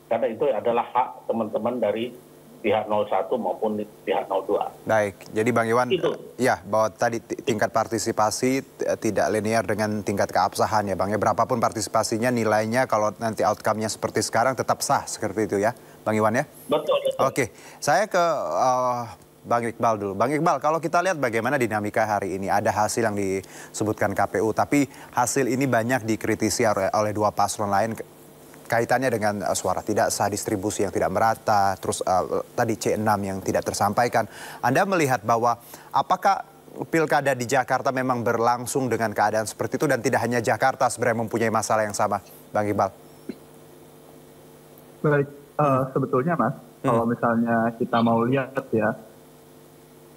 Karena itu adalah hak teman-teman dari pihak 01 maupun pihak 02. Baik, jadi Bang Iwan, ya bahwa tadi tingkat partisipasi tidak linear dengan tingkat keabsahan ya Bang. Ya, berapapun partisipasinya nilainya kalau nanti outcome-nya seperti sekarang tetap sah seperti itu ya Bang Iwan ya? Betul. Oke, saya ke Bang Iqbal dulu. Bang Iqbal, kalau kita lihat bagaimana dinamika hari ini, ada hasil yang disebutkan KPU, tapi hasil ini banyak dikritisi oleh dua paslon lain kaitannya dengan suara tidak sah, distribusi yang tidak merata, terus tadi C6 yang tidak tersampaikan. Anda melihat bahwa apakah pilkada di Jakarta memang berlangsung dengan keadaan seperti itu dan tidak hanya Jakarta sebenarnya mempunyai masalah yang sama, Bang Iqbal? Baik, sebetulnya Mas, kalau misalnya kita mau lihat ya,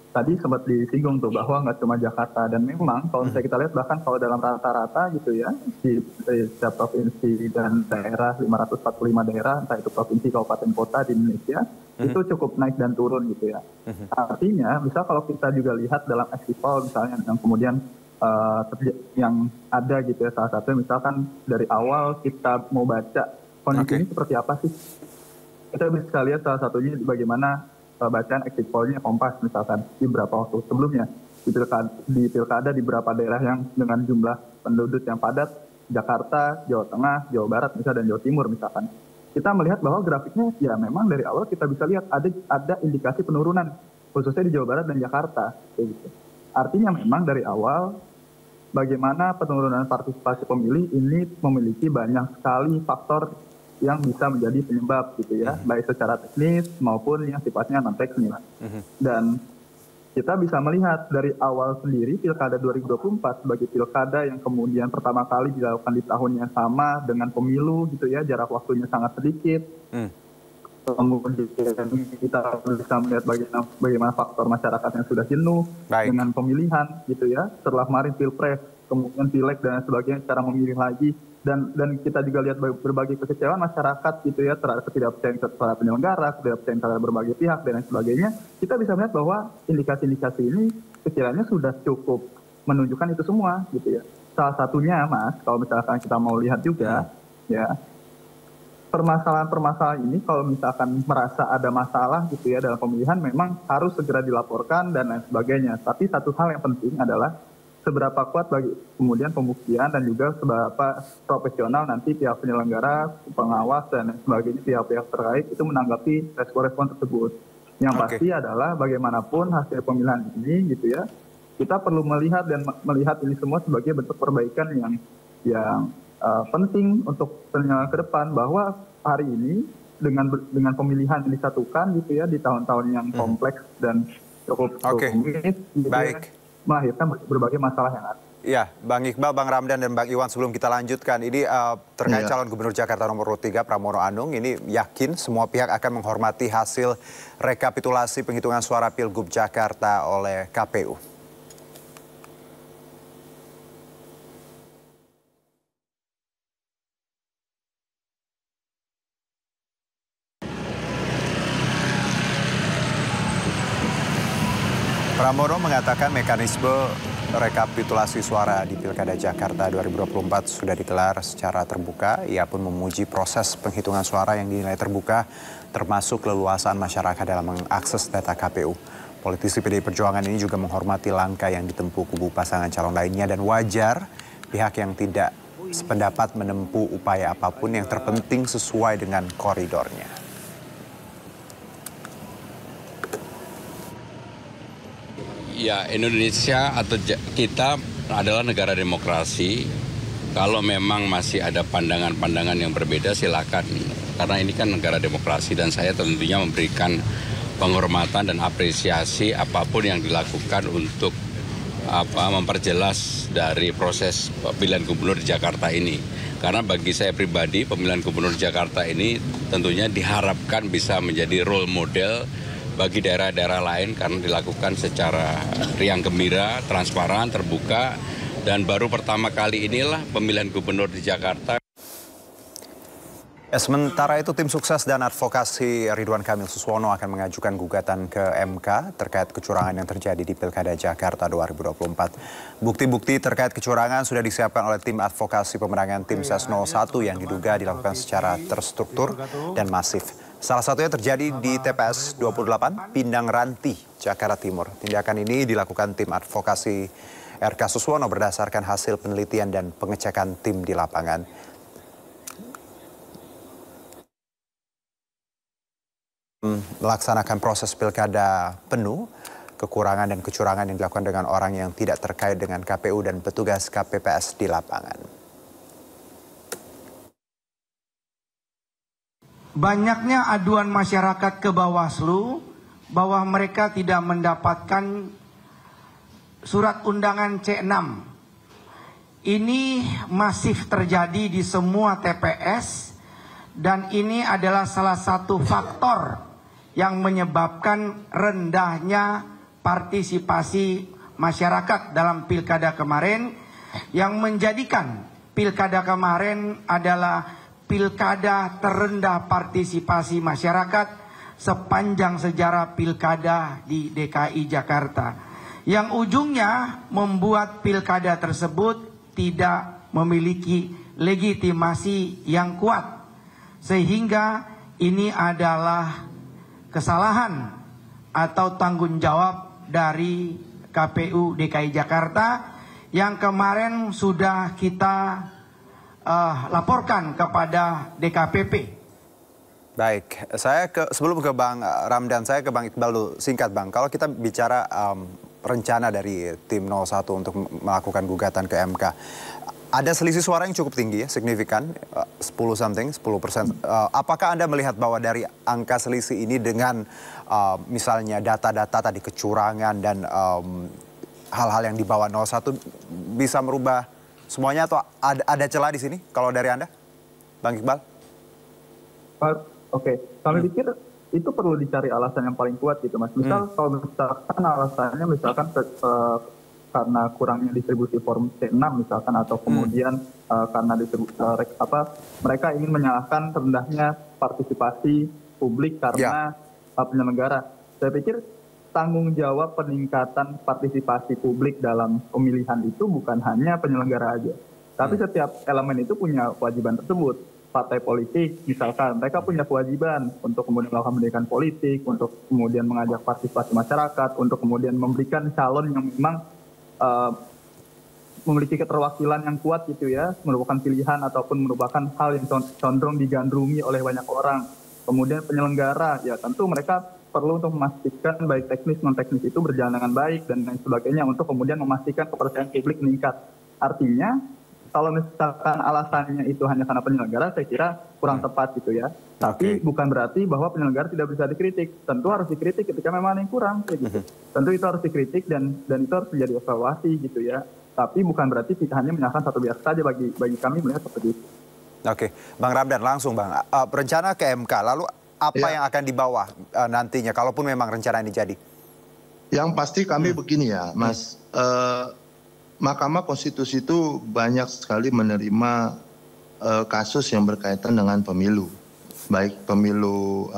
tadi sempat disinggung tuh bahwa nggak cuma Jakarta, dan memang kalau misalnya kita lihat bahkan kalau dalam rata-rata gitu ya di setiap provinsi dan daerah, 545 daerah entah itu provinsi, kabupaten, kota di Indonesia itu cukup naik dan turun gitu ya. Artinya misal kalau kita juga lihat dalam exit poll misalnya yang kemudian yang ada gitu ya, salah satunya misalkan dari awal kita mau baca kondisi ini seperti apa sih, kita bisa lihat salah satunya bagaimana bacaan exit poll-nya Kompas misalkan di beberapa waktu sebelumnya di pilkada di beberapa daerah yang dengan jumlah penduduk yang padat, Jakarta, Jawa Tengah, Jawa Barat misalnya, dan Jawa Timur misalkan, kita melihat bahwa grafiknya ya memang dari awal kita bisa lihat ada indikasi penurunan khususnya di Jawa Barat dan Jakarta gitu. Artinya memang dari awal bagaimana penurunan partisipasi pemilih ini memiliki banyak sekali faktor yang bisa menjadi penyebab gitu ya, baik secara teknis maupun yang sifatnya non teknis. Dan kita bisa melihat dari awal sendiri pilkada 2024 sebagai pilkada yang kemudian pertama kali dilakukan di tahun yang sama dengan pemilu gitu ya, jarak waktunya sangat sedikit. Kemudian kita bisa melihat bagaimana faktor masyarakat yang sudah jenuh dengan pemilihan gitu ya, setelah kemarin pilpres, kemudian pileg dan sebagainya, cara memilih lagi. Dan kita juga lihat berbagai kekecewaan masyarakat gitu ya, terhadap ketidakpercayaan terhadap penyelenggara, ketidakpercayaan terhadap berbagai pihak dan lain sebagainya. Kita bisa melihat bahwa indikasi-indikasi ini sekiranya sudah cukup menunjukkan itu semua gitu ya. Salah satunya Mas, kalau misalkan kita mau lihat juga ya, permasalahan-permasalahan ini kalau misalkan merasa ada masalah gitu ya dalam pemilihan, memang harus segera dilaporkan dan lain sebagainya. Tapi satu hal yang penting adalah seberapa kuat bagi kemudian pembuktian dan juga seberapa profesional nanti pihak penyelenggara, pengawas dan sebagainya, pihak-pihak terkait itu menanggapi respon-respon tersebut. Yang pasti adalah bagaimanapun hasil pemilihan ini gitu ya, kita perlu melihat ini semua sebagai bentuk perbaikan yang penting untuk penyelenggara ke depan, bahwa hari ini dengan pemilihan yang disatukan gitu ya di tahun-tahun yang kompleks dan cukup rumit gitu ya, melahirkan berbagai masalah yang ada. Iya, Bang Iqbal, Bang Ramdan, dan Bang Iwan, sebelum kita lanjutkan, ini terkait calon gubernur Jakarta nomor 3 Pramono Anung, ini yakin semua pihak akan menghormati hasil rekapitulasi penghitungan suara Pilgub Jakarta oleh KPU. Pramono mengatakan mekanisme rekapitulasi suara di Pilkada Jakarta 2024 sudah digelar secara terbuka. Ia pun memuji proses penghitungan suara yang dinilai terbuka, termasuk leluasan masyarakat dalam mengakses data KPU. Politisi PDI Perjuangan ini juga menghormati langkah yang ditempuh kubu pasangan calon lainnya dan wajar pihak yang tidak sependapat menempuh upaya apapun yang terpenting sesuai dengan koridornya. Ya, Indonesia atau kita adalah negara demokrasi. Kalau memang masih ada pandangan-pandangan yang berbeda, silakan. Karena ini kan negara demokrasi dan saya tentunya memberikan penghormatan dan apresiasi apapun yang dilakukan untuk memperjelas dari proses pemilihan gubernur di Jakarta ini. Karena bagi saya pribadi, pemilihan gubernur Jakarta ini tentunya diharapkan bisa menjadi role model bagi daerah-daerah lain karena dilakukan secara riang gembira, transparan, terbuka, dan baru pertama kali inilah pemilihan gubernur di Jakarta. Sementara itu tim sukses dan advokasi Ridwan Kamil Suswono akan mengajukan gugatan ke MK terkait kecurangan yang terjadi di Pilkada Jakarta 2024. Bukti-bukti terkait kecurangan sudah disiapkan oleh tim advokasi pemenangan tim SES 01 yang diduga dilakukan secara terstruktur dan masif. Salah satunya terjadi di TPS 28 Pindang Ranti, Jakarta Timur. Tindakan ini dilakukan tim advokasi RK Suswono berdasarkan hasil penelitian dan pengecekan tim di lapangan. Melaksanakan proses pilkada penuh, kekurangan dan kecurangan yang dilakukan dengan orang yang tidak terkait dengan KPU dan petugas KPPS di lapangan. Banyaknya aduan masyarakat ke Bawaslu bahwa mereka tidak mendapatkan surat undangan C6. Ini masif terjadi di semua TPS dan ini adalah salah satu faktor yang menyebabkan rendahnya partisipasi masyarakat dalam pilkada kemarin, yang menjadikan pilkada kemarin adalah pilkada terendah partisipasi masyarakat sepanjang sejarah pilkada di DKI Jakarta, yang ujungnya membuat pilkada tersebut tidak memiliki legitimasi yang kuat, sehingga ini adalah kesalahan atau tanggung jawab dari KPU DKI Jakarta yang kemarin sudah kita laporkan kepada DKPP. Baik, sebelum ke Bang Ramdan, saya ke Bang Iqbal dulu. Singkat Bang, kalau kita bicara rencana dari tim 01 untuk melakukan gugatan ke MK, ada selisih suara yang cukup tinggi ya, signifikan, 10%. Apakah Anda melihat bahwa dari angka selisih ini dengan misalnya data-data tadi kecurangan dan hal-hal yang dibawa 01 bisa merubah semuanya, atau ada celah di sini kalau dari Anda, Bang Iqbal? Oke, kami pikir itu perlu dicari alasan yang paling kuat gitu Mas. Misal kalau misalkan alasannya misalkan karena kurangnya distribusi form C6 misalkan, atau kemudian karena mereka ingin menyalahkan rendahnya partisipasi publik karena penyelenggara. Saya pikir tanggung jawab peningkatan partisipasi publik dalam pemilihan itu bukan hanya penyelenggara aja, tapi setiap elemen itu punya kewajiban tersebut. Partai politik misalkan, mereka punya kewajiban untuk kemudian melakukan pendidikan politik, untuk kemudian mengajak partisipasi masyarakat, untuk kemudian memberikan calon yang memang memiliki keterwakilan yang kuat gitu ya, merupakan pilihan ataupun merupakan hal yang condong digandrungi oleh banyak orang. Kemudian penyelenggara, ya tentu mereka perlu untuk memastikan baik teknis non teknis itu berjalan dengan baik dan lain sebagainya, untuk kemudian memastikan kepercayaan publik meningkat. Artinya kalau misalkan alasannya itu hanya karena penyelenggara, saya kira kurang tepat gitu ya. Tapi bukan berarti bahwa penyelenggara tidak bisa dikritik. Tentu harus dikritik ketika memang ada yang kurang kayak gitu. Tentu itu harus dikritik dan itu harus menjadi evaluasi gitu ya. Tapi bukan berarti kita hanya menyalahkan satu pihak saja, bagi kami melihat seperti itu. Oke, Bang Ramdan langsung Bang. Rencana ke MK, lalu apa yang akan dibawa nantinya kalaupun memang rencana ini jadi? Yang pasti kami begini ya Mas, Mahkamah Konstitusi itu banyak sekali menerima kasus yang berkaitan dengan pemilu, baik pemilu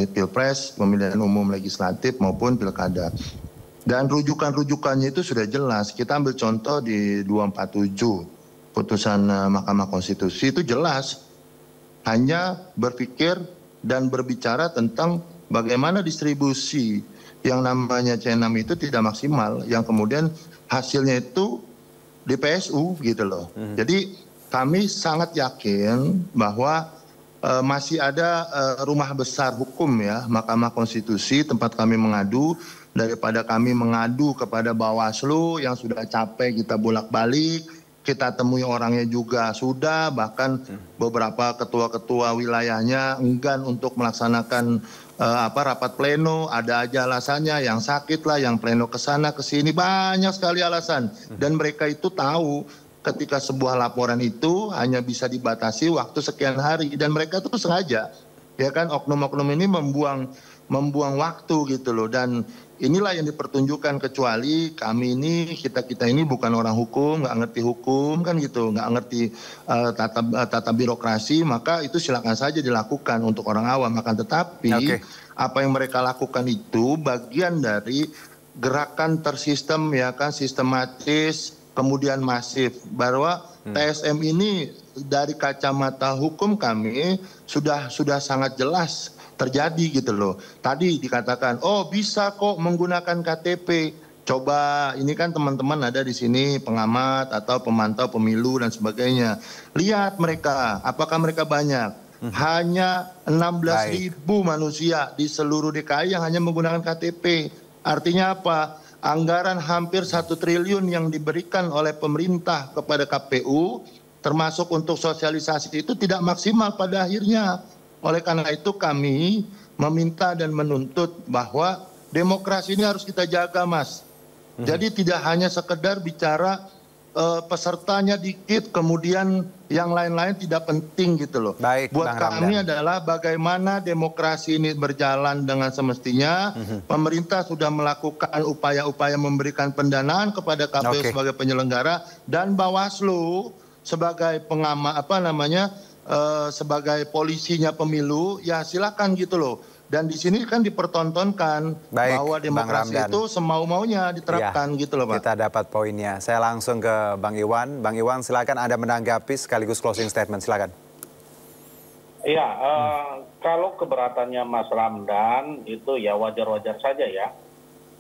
pilpres, pemilihan umum legislatif maupun pilkada. Dan rujukan-rujukannya itu sudah jelas. Kita ambil contoh di 247 putusan Mahkamah Konstitusi itu jelas, hanya berpikir dan berbicara tentang bagaimana distribusi yang namanya C6 itu tidak maksimal, yang kemudian hasilnya itu di PSU gitu loh. Jadi kami sangat yakin bahwa masih ada rumah besar hukum ya, Mahkamah Konstitusi, tempat kami mengadu, daripada kami mengadu kepada Bawaslu yang sudah capek kita bolak-balik, kita temui orangnya juga sudah, bahkan beberapa ketua-ketua wilayahnya enggan untuk melaksanakan rapat pleno, ada aja alasannya, yang sakit lah, yang pleno ke sana ke sini, banyak sekali alasan. Dan mereka itu tahu ketika sebuah laporan itu hanya bisa dibatasi waktu sekian hari, dan mereka tuh sengaja, ya kan, oknum-oknum ini membuang waktu gitu loh. Dan inilah yang dipertunjukkan, kecuali kami ini, kita ini bukan orang hukum, nggak ngerti hukum kan gitu, nggak ngerti tata birokrasi, maka itu silakan saja dilakukan untuk orang awam. Akan tetapi apa yang mereka lakukan itu bagian dari gerakan tersistem ya kan, sistematis, kemudian masif, bahwa TSM ini dari kacamata hukum kami sudah sangat jelas terjadi gitu loh. Tadi dikatakan, oh bisa kok menggunakan KTP. Coba, ini kan teman-teman ada di sini pengamat atau pemantau pemilu dan sebagainya. Lihat mereka, apakah mereka banyak? Hanya 16.000 manusia di seluruh DKI yang hanya menggunakan KTP. Artinya apa? Anggaran hampir 1 triliun yang diberikan oleh pemerintah kepada KPU, termasuk untuk sosialisasi itu tidak maksimal pada akhirnya. Oleh karena itu kami meminta dan menuntut bahwa demokrasi ini harus kita jaga, Mas. Jadi tidak hanya sekedar bicara pesertanya dikit, kemudian yang lain-lain tidak penting gitu loh. Baik, buat Bang kami Ramdan. adalah bagaimana demokrasi ini berjalan dengan semestinya. Pemerintah sudah melakukan upaya-upaya memberikan pendanaan kepada KPU sebagai penyelenggara dan Bawaslu sebagai sebagai polisinya pemilu, ya silakan gitu loh. Dan di sini kan dipertontonkan bahwa demokrasi itu semau-maunya diterapkan gitu loh, Pak. Kita dapat poinnya. Saya langsung ke Bang Iwan. Bang Iwan, silakan Anda menanggapi sekaligus closing statement. Silakan. Iya, kalau keberatannya Mas Ramdan itu ya wajar-wajar saja ya.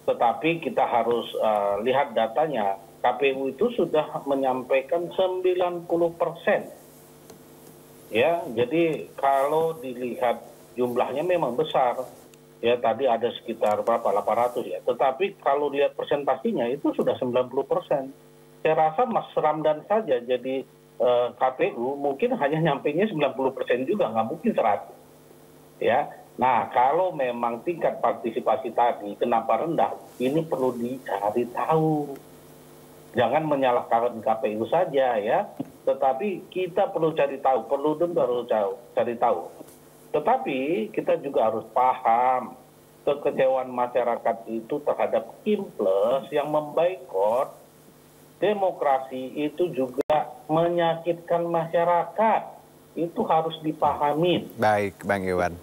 Tetapi kita harus lihat datanya. KPU itu sudah menyampaikan 90%. Ya, jadi kalau dilihat jumlahnya memang besar. Ya, tadi ada sekitar berapa? 800 ya. Tetapi kalau lihat persentasinya itu sudah 90%. Saya rasa Mas Ramdan saja jadi KPU mungkin hanya nyampainya 90% juga, nggak mungkin 100. Ya. Nah, kalau memang tingkat partisipasi tadi kenapa rendah, ini perlu dicari tahu. Jangan menyalahkan KPU saja ya, tetapi kita perlu cari tahu, perlu cari tahu. Tetapi kita juga harus paham kekecewaan masyarakat itu terhadap Kimples yang memboikot demokrasi itu juga menyakitkan masyarakat. Itu harus dipahami. Baik, Bang Iwan.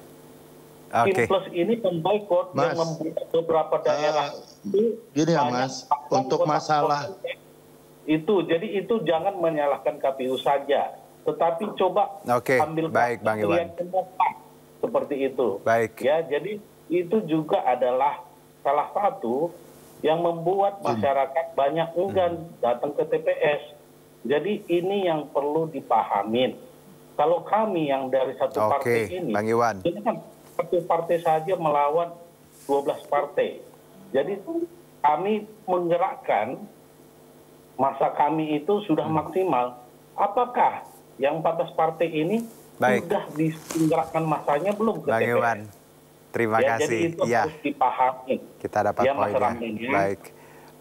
Oke. Kimples ini memboikot yang membuat beberapa daerah itu gini ya, Mas, untuk masalah itu, jadi itu jangan menyalahkan KPU saja. Tetapi coba ambil baik, Bang Iwan. Seperti itu. Baik. Ya, jadi itu juga adalah salah satu yang membuat masyarakat banyak enggan datang ke TPS. Jadi ini yang perlu dipahamin. Kalau kami yang dari satu partai ini, Bang Iwan. ini kan satu partai saja melawan 12 partai. Jadi kami menggerakkan masa kami itu sudah maksimal. Apakah yang 14 partai ini sudah digerakkan masanya belum ke Bang TPS? Iwan, terima kasih. Jadi itu harus dipahami. Kita dapat Ya, Mas poinnya. Ramdan, ya. Baik.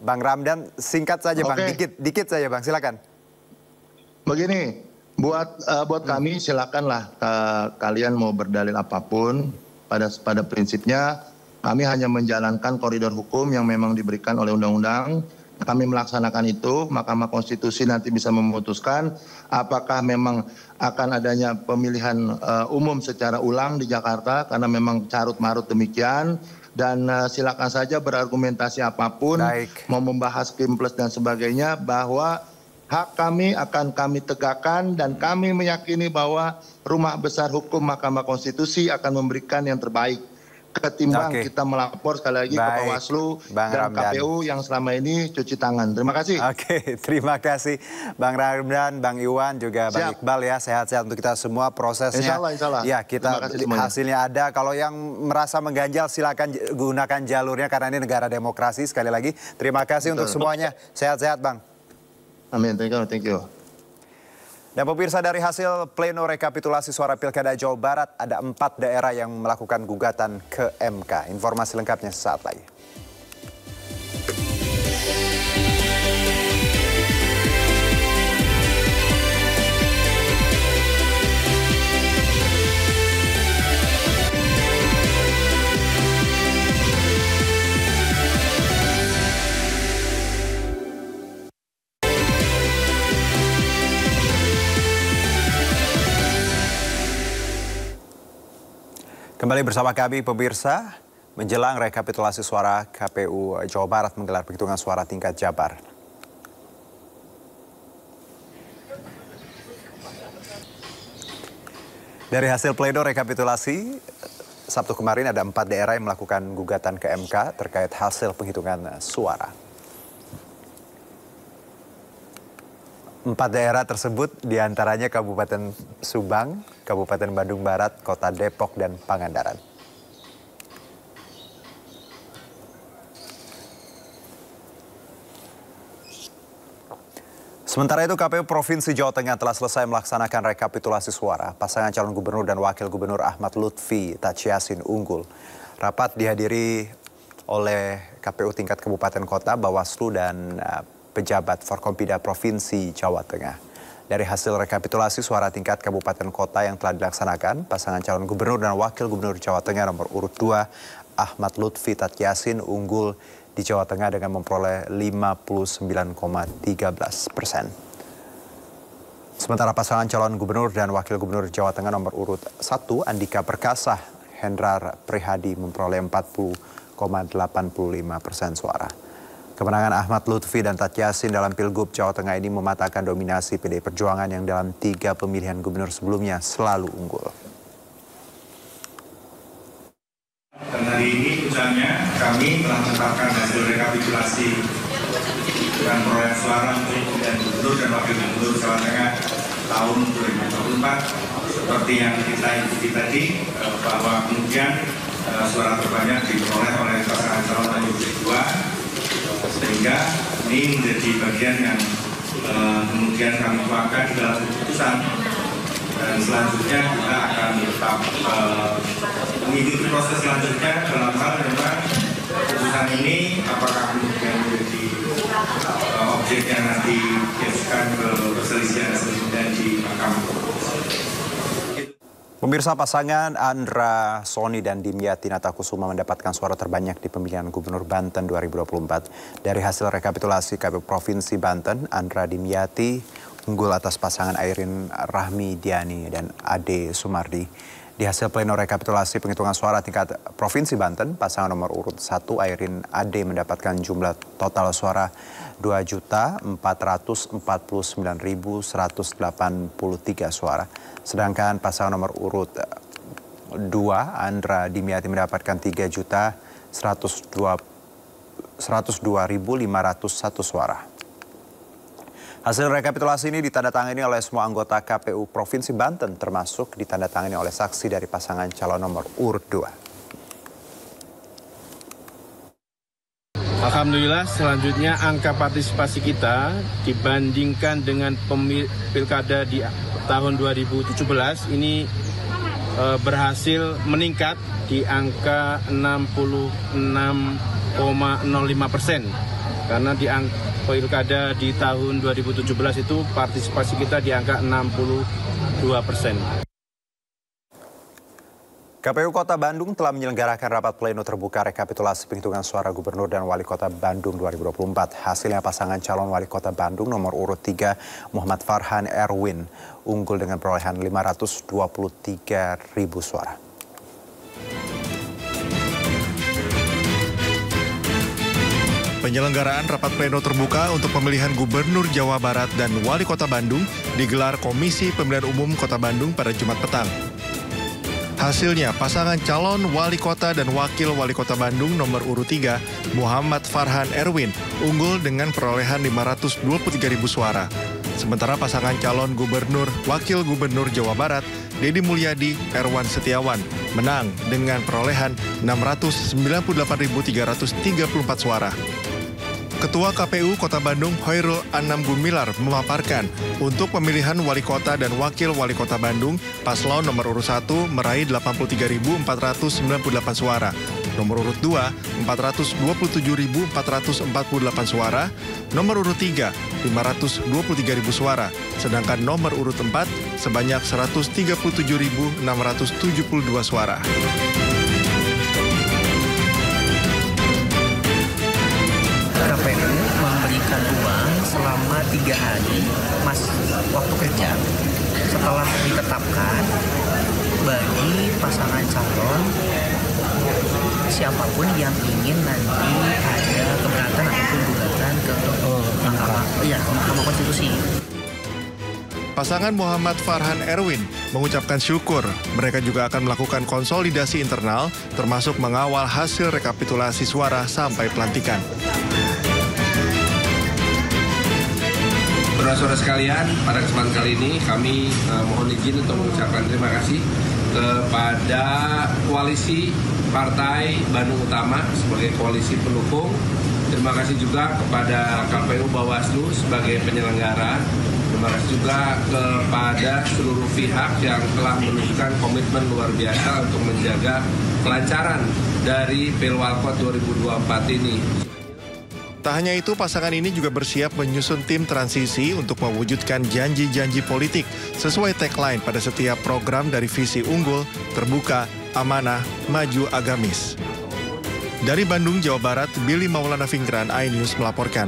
Bang Ramdan, singkat saja Bang, dikit saja Bang, silakan. Begini, buat kami silakanlah kalian mau berdalil apapun. Pada prinsipnya kami hanya menjalankan koridor hukum yang memang diberikan oleh undang-undang. Kami melaksanakan itu, Mahkamah Konstitusi nanti bisa memutuskan apakah memang akan adanya pemilihan umum secara ulang di Jakarta, karena memang carut-marut demikian. Dan silakan saja berargumentasi apapun, mau membahas Kimples dan sebagainya, bahwa hak kami akan kami tegakkan dan kami meyakini bahwa Rumah Besar Hukum Mahkamah Konstitusi akan memberikan yang terbaik. Ketimbang kita melapor sekali lagi ke Bawaslu dan KPU yang selama ini cuci tangan. Terima kasih. Terima kasih Bang Ramdan, Bang Iwan, juga Bang Iqbal ya. Sehat-sehat untuk kita semua prosesnya. Insya Allah. Ya, kita hasilnya ada. Kalau yang merasa mengganjal silakan gunakan jalurnya karena ini negara demokrasi. Sekali lagi terima kasih untuk semuanya. Sehat-sehat Bang. Amin, thank you. Dan pemirsa, dari hasil pleno rekapitulasi suara Pilkada Jawa Barat, ada 4 daerah yang melakukan gugatan ke MK. Informasi lengkapnya sesaat lagi. Kembali bersama kami pemirsa, menjelang rekapitulasi suara KPU Jawa Barat menggelar penghitungan suara tingkat Jabar. Dari hasil pleno rekapitulasi, Sabtu kemarin ada 4 daerah yang melakukan gugatan ke MK terkait hasil penghitungan suara. 4 daerah tersebut diantaranya Kabupaten Subang, Kabupaten Bandung Barat, Kota Depok, dan Pangandaran. Sementara itu KPU Provinsi Jawa Tengah telah selesai melaksanakan rekapitulasi suara. Pasangan calon gubernur dan wakil gubernur Ahmad Lutfi Tachiasin unggul. Rapat dihadiri oleh KPU tingkat kabupaten kota, Bawaslu, dan pejabat Forkompida Provinsi Jawa Tengah. Dari hasil rekapitulasi suara tingkat kabupaten kota yang telah dilaksanakan, pasangan calon gubernur dan wakil gubernur Jawa Tengah nomor urut 2 Ahmad Lutfi Tachiasin unggul di Jawa Tengah dengan memperoleh 59,13%. Sementara pasangan calon gubernur dan wakil gubernur Jawa Tengah nomor urut 1 Andika Perkasa Hendrar Prihadi memperoleh 40,85% suara. Kemenangan Ahmad Lutfi dan Tachiasin dalam Pilgub Jawa Tengah ini mematahkan dominasi PDI Perjuangan yang dalam 3 pemilihan gubernur sebelumnya selalu unggul. Dan hari ini puncaknya kami telah menetapkan hasil rekapitulasi dan perolehan suara untuk pemilihan gubernur dan wakil gubernur Jawa Tengah tahun 2024 seperti yang kita ikuti tadi, bahwa kemudian suara terbanyak diperoleh oleh pasangan calon nomor 2, sehingga ini menjadi bagian yang kemudian kami tuangkan di dalam keputusan. Dan selanjutnya kita akan tetap mengikuti proses selanjutnya dalam hal memang keputusan ini apakah kemudian menjadi objek yang nanti diajukan ke perselisihan selanjutnya di Mahkamah Konstitusi. Pemirsa, pasangan Andra Soni dan Dimyati Natakusuma mendapatkan suara terbanyak di pemilihan Gubernur Banten 2024. Dari hasil rekapitulasi KPU Provinsi Banten, Andra Dimyati unggul atas pasangan Airin Rahmi Diani dan Ade Sumardi. Di hasil pleno rekapitulasi penghitungan suara tingkat Provinsi Banten, pasangan nomor urut 1 Airin Ade mendapatkan jumlah total suara 2.449.183 suara. Sedangkan pasangan nomor urut 2 Andra Dimyati mendapatkan 3.102.501 suara. Hasil rekapitulasi ini ditandatangani oleh semua anggota KPU Provinsi Banten, termasuk ditandatangani oleh saksi dari pasangan calon nomor urut 2. Alhamdulillah, selanjutnya angka partisipasi kita dibandingkan dengan pilkada di tahun 2017 ini berhasil meningkat di angka 66,05%. Karena di pilkada di tahun 2017 itu partisipasi kita di angka 62%. KPU Kota Bandung telah menyelenggarakan rapat pleno terbuka rekapitulasi penghitungan suara Gubernur dan Wali Kota Bandung 2024. Hasilnya pasangan calon Wali Kota Bandung nomor urut 3 Muhammad Farhan Erwin unggul dengan perolehan 523.000 suara. Penyelenggaraan rapat pleno terbuka untuk pemilihan Gubernur Jawa Barat dan Wali Kota Bandung digelar Komisi Pemilihan Umum Kota Bandung pada Jumat petang. Hasilnya, pasangan calon Wali Kota dan Wakil Wali Kota Bandung nomor urut 3, Muhammad Farhan Erwin, unggul dengan perolehan 523.000 suara. Sementara pasangan calon Gubernur, Wakil Gubernur Jawa Barat, Deddy Mulyadi, Erwan Setiawan, menang dengan perolehan 698.334 suara. Ketua KPU Kota Bandung Hoirul Anam Gumilar memaparkan untuk pemilihan Wali Kota dan Wakil Wali Kota Bandung, paslon nomor urut 1 meraih 83.498 suara, nomor urut 2 427.448 suara, nomor urut 3 523.000 suara, sedangkan nomor urut 4 sebanyak 137.672 suara. KPU memberikan uang selama 3 hari waktu kerja setelah ditetapkan bagi pasangan calon siapapun yang ingin nanti ada keberatan ataupun gugatan ke Mahkamah Konstitusi. Pasangan Muhammad Farhan Erwin mengucapkan syukur mereka juga akan melakukan konsolidasi internal termasuk mengawal hasil rekapitulasi suara sampai pelantikan. Saudara-saudara sekalian, pada kesempatan kali ini kami mohon izin untuk mengucapkan terima kasih kepada koalisi Partai Bandung Utama sebagai koalisi pendukung. Terima kasih juga kepada KPU Bawaslu sebagai penyelenggara. Terima kasih juga kepada seluruh pihak yang telah menunjukkan komitmen luar biasa untuk menjaga kelancaran dari Pilwalkot 2024 ini. Tak hanya itu, pasangan ini juga bersiap menyusun tim transisi untuk mewujudkan janji-janji politik sesuai tagline pada setiap program dari visi unggul, terbuka, amanah, maju, agamis. Dari Bandung, Jawa Barat, Billy Maulana Fingran, iNews melaporkan.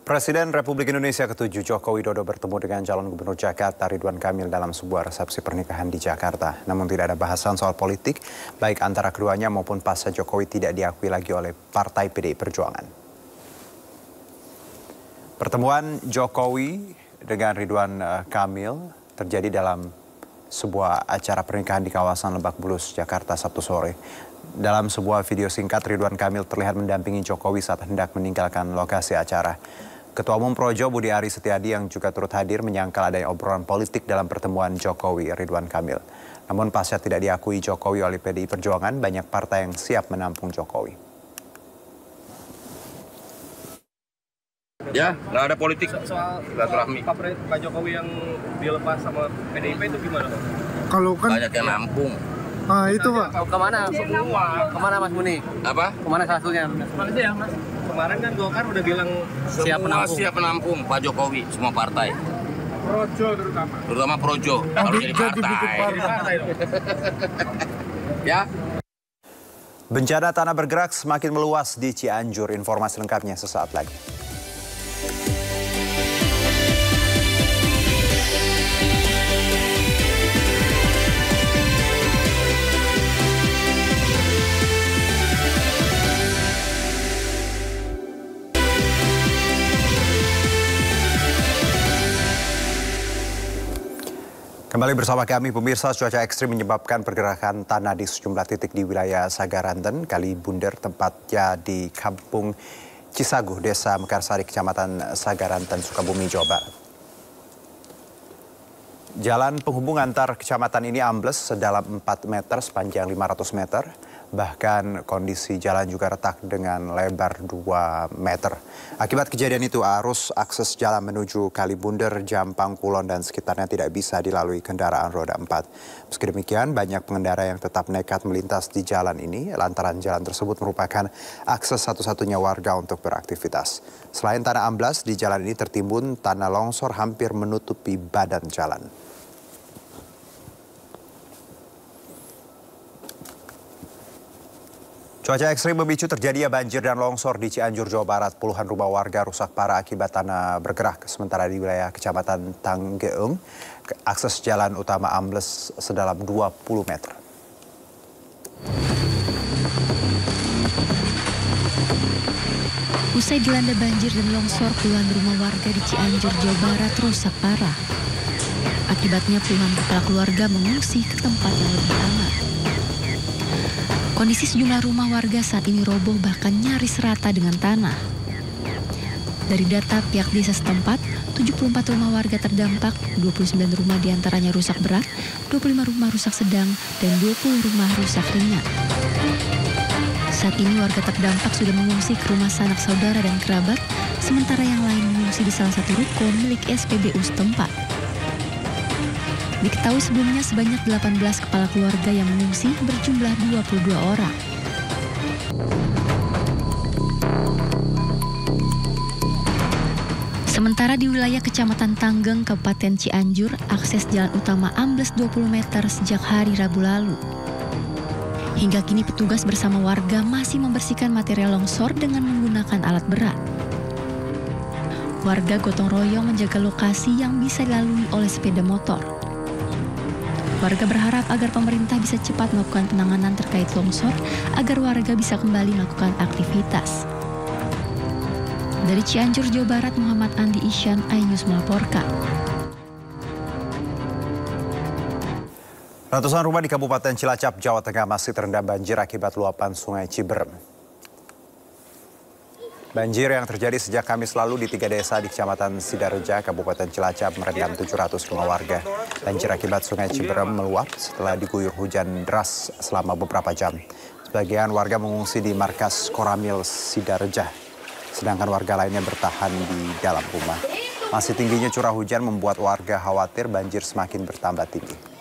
Presiden Republik Indonesia ke-7 Joko Widodo bertemu dengan calon gubernur Jakarta Ridwan Kamil dalam sebuah resepsi pernikahan di Jakarta. Namun tidak ada bahasan soal politik, baik antara keduanya maupun pasca Jokowi tidak diakui lagi oleh Partai PDI Perjuangan. Pertemuan Jokowi dengan Ridwan Kamil terjadi dalam sebuah acara pernikahan di kawasan Lebak Bulus, Jakarta Sabtu sore. Dalam sebuah video singkat, Ridwan Kamil terlihat mendampingi Jokowi saat hendak meninggalkan lokasi acara. Ketua Umum Projo Budi Aris Setiadi yang juga turut hadir menyangkal adanya obrolan politik dalam pertemuan Jokowi Ridwan Kamil. Namun pasca tidak diakui Jokowi oleh PDI Perjuangan, banyak partai yang siap menampung Jokowi. Ya, nggak ada politik. Soal silaturahmi. Pak Jokowi yang dilepas sama PDIP itu gimana, Pak? Kalau kan banyak yang nampung. Itu Pak. Kemana? Kemana Mas Muni? Apa? Kemana salah satunya? Kemana ya Mas? Kemarin kan Golkar udah bilang siap menampung Pak Jokowi, semua partai. Projo terutama. Terutama Projo harus jadi partai. Ya. Bencana tanah bergerak semakin meluas di Cianjur. Informasi lengkapnya sesaat lagi. Kembali bersama kami, pemirsa. Cuaca ekstrim menyebabkan pergerakan tanah di sejumlah titik di wilayah Sagaranten, Kalibunder, tempatnya di Kampung Cisaguh, Desa Mekarsari, Kecamatan Sagaranten, Sukabumi, Jawa Barat. Jalan penghubung antar kecamatan ini ambles sedalam 4 meter sepanjang 500 meter. Bahkan kondisi jalan juga retak dengan lebar 2 meter. Akibat kejadian itu, arus akses jalan menuju Kalibunder, Jampang, Kulon, dan sekitarnya tidak bisa dilalui kendaraan roda 4. Meski demikian, banyak pengendara yang tetap nekat melintas di jalan ini lantaran jalan tersebut merupakan akses satu-satunya warga untuk beraktivitas. Selain tanah amblas, di jalan ini tertimbun tanah longsor hampir menutupi badan jalan. Cuaca ekstrim memicu terjadinya banjir dan longsor di Cianjur, Jawa Barat. Puluhan rumah warga rusak parah akibat tanah bergerak. Sementara di wilayah Kecamatan Tanggeung, akses jalan utama ambles sedalam 20 meter. Usai dilanda banjir dan longsor, puluhan rumah warga di Cianjur, Jawa Barat rusak parah. Akibatnya puluhan kepala keluarga mengungsi ke tempat yang lebih aman. Kondisi sejumlah rumah warga saat ini roboh bahkan nyaris rata dengan tanah. Dari data pihak desa setempat, 74 rumah warga terdampak, 29 rumah diantaranya rusak berat, 25 rumah rusak sedang, dan 20 rumah rusak ringan. Saat ini warga terdampak sudah mengungsi ke rumah sanak saudara dan kerabat, sementara yang lain mengungsi di salah satu ruko milik SPBU setempat. Diketahui sebelumnya sebanyak 18 kepala keluarga yang mengungsi berjumlah 22 orang. Sementara di wilayah Kecamatan Tanggeng, Kabupaten Cianjur, akses jalan utama ambles 20 meter sejak hari Rabu lalu. Hingga kini petugas bersama warga masih membersihkan material longsor dengan menggunakan alat berat. Warga gotong royong menjaga lokasi yang bisa dilalui oleh sepeda motor. Warga berharap agar pemerintah bisa cepat melakukan penanganan terkait longsor agar warga bisa kembali melakukan aktivitas. Dari Cianjur, Jawa Barat, Muhammad Andi Isyan, iNews melaporkan. Ratusan rumah di Kabupaten Cilacap, Jawa Tengah masih terendam banjir akibat luapan Sungai Ciberem. Banjir yang terjadi sejak Kamis lalu di 3 desa di Kecamatan Sidareja, Kabupaten Cilacap merendam 700 rumah warga. Banjir akibat Sungai Ciberem meluap setelah diguyur hujan deras selama beberapa jam. Sebagian warga mengungsi di markas Koramil Sidareja, sedangkan warga lainnya bertahan di dalam rumah. Masih tingginya curah hujan membuat warga khawatir banjir semakin bertambah tinggi.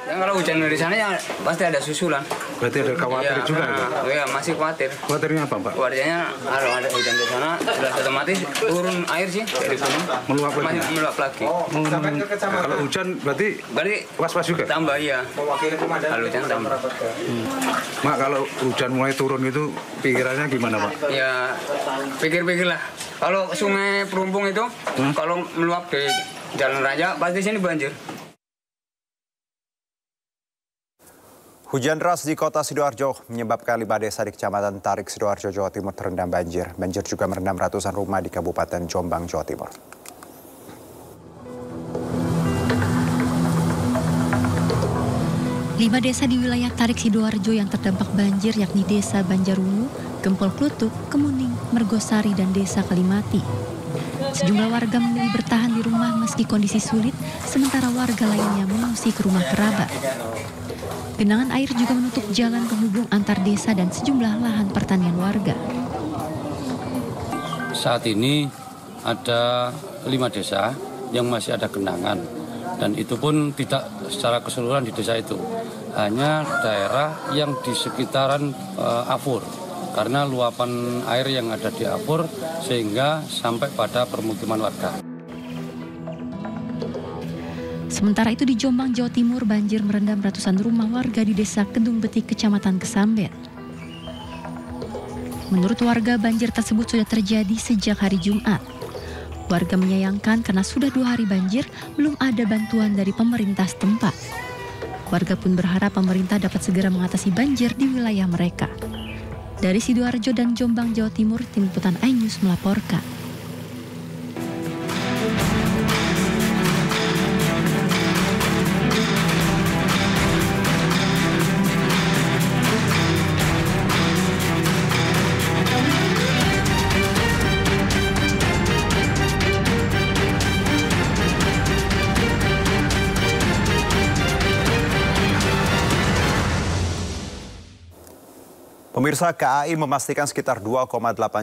Ya, kalau hujan dari sana ya pasti ada susulan. Berarti ada khawatir ya, juga? Iya, masih khawatir. Khawatirnya apa, Pak? Khawatirnya kalau ada hujan di sana, sudah otomatis turun air sih dari gunung. Meluap lagi? Meluap lagi. Kalau hujan berarti was-was juga? Tambah, iya. Kalau hujan tambah. Mak, kalau hujan mulai turun itu pikirannya gimana, Pak? Ya, pikir-pikirlah. Kalau sungai Perumpung itu, kalau meluap di Jalan Raja, pasti sini banjir. Hujan deras di kota Sidoarjo menyebabkan 5 desa di Kecamatan Tarik, Sidoarjo, Jawa Timur terendam banjir. Banjir juga merendam ratusan rumah di Kabupaten Jombang, Jawa Timur. Lima desa di wilayah Tarik Sidoarjo yang terdampak banjir yakni Desa Banjarungu, Gempol Klutuk, Kemuning, Mergosari, dan Desa Kalimati. Sejumlah warga memilih bertahan di rumah meski kondisi sulit, sementara warga lainnya mengungsi ke rumah kerabat. Genangan air juga menutup jalan penghubung antar desa dan sejumlah lahan pertanian warga. Saat ini ada 5 desa yang masih ada genangan, dan itu pun tidak secara keseluruhan di desa itu. Hanya daerah yang di sekitaran Afur, karena luapan air yang ada di Afur sehingga sampai pada permukiman warga. Sementara itu di Jombang, Jawa Timur, banjir merendam ratusan rumah warga di Desa Kedung Betik, Kecamatan Kesambet. Menurut warga, banjir tersebut sudah terjadi sejak hari Jumat. Warga menyayangkan karena sudah 2 hari banjir, belum ada bantuan dari pemerintah setempat. Warga pun berharap pemerintah dapat segera mengatasi banjir di wilayah mereka. Dari Sidoarjo dan Jombang, Jawa Timur, Tim Liputan iNews melaporkan. Pemirsa, KAI memastikan sekitar 2,8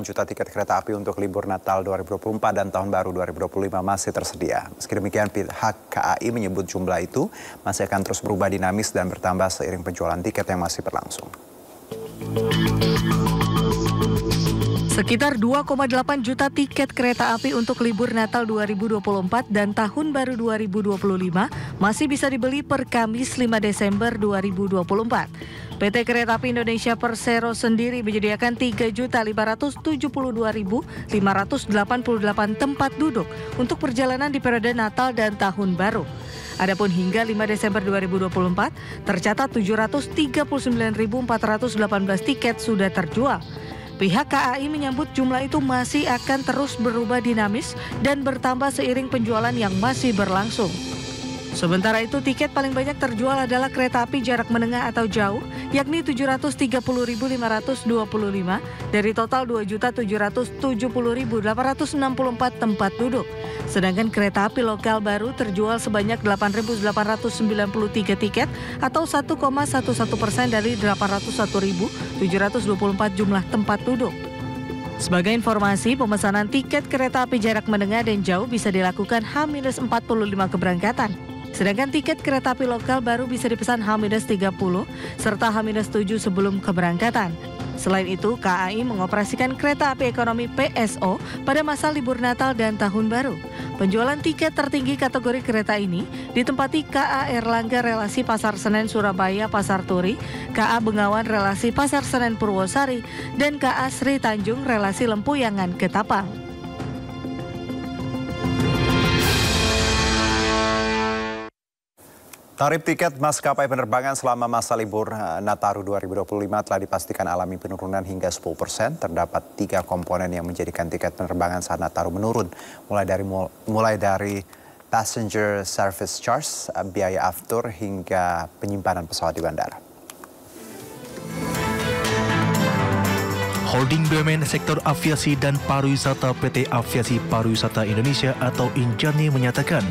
juta tiket kereta api untuk libur Natal 2024 dan Tahun Baru 2025 masih tersedia. Meski demikian, pihak KAI menyebut jumlah itu masih akan terus berubah dinamis dan bertambah seiring penjualan tiket yang masih berlangsung. Sekitar 2,8 juta tiket kereta api untuk libur Natal 2024 dan Tahun Baru 2025 masih bisa dibeli per Kamis 5 Desember 2024. PT Kereta Api Indonesia Persero sendiri menyediakan 3.572.588 tempat duduk untuk perjalanan di periode Natal dan Tahun Baru. Adapun hingga 5 Desember 2024, tercatat 739.418 tiket sudah terjual. Pihak KAI menyambut jumlah itu masih akan terus berubah dinamis dan bertambah seiring penjualan yang masih berlangsung. Sementara itu, tiket paling banyak terjual adalah kereta api jarak menengah atau jauh, yakni 730.525 dari total 2.770.864 tempat duduk. Sedangkan kereta api lokal baru terjual sebanyak 8.893 tiket atau 1,11% dari 801.724 jumlah tempat duduk. Sebagai informasi, pemesanan tiket kereta api jarak menengah dan jauh bisa dilakukan H-45 keberangkatan. Sedangkan tiket kereta api lokal baru bisa dipesan H-30 serta H-7 sebelum keberangkatan. Selain itu, KAI mengoperasikan kereta api ekonomi PSO pada masa libur Natal dan Tahun Baru. Penjualan tiket tertinggi kategori kereta ini ditempati KA Erlangga relasi Pasar Senen Surabaya Pasar Turi, KA Bengawan relasi Pasar Senen Purwosari, dan KA Sri Tanjung relasi Lempuyangan Ketapang. Tarif tiket maskapai penerbangan selama masa libur Nataru 2025 telah dipastikan alami penurunan hingga 10%. Terdapat 3 komponen yang menjadikan tiket penerbangan saat Nataru menurun, mulai dari passenger service charge, biaya aftur, hingga penyimpanan pesawat di bandara. Holding BUMN Sektor Aviasi dan Pariwisata PT Aviasi Pariwisata Indonesia atau Injani menyatakan,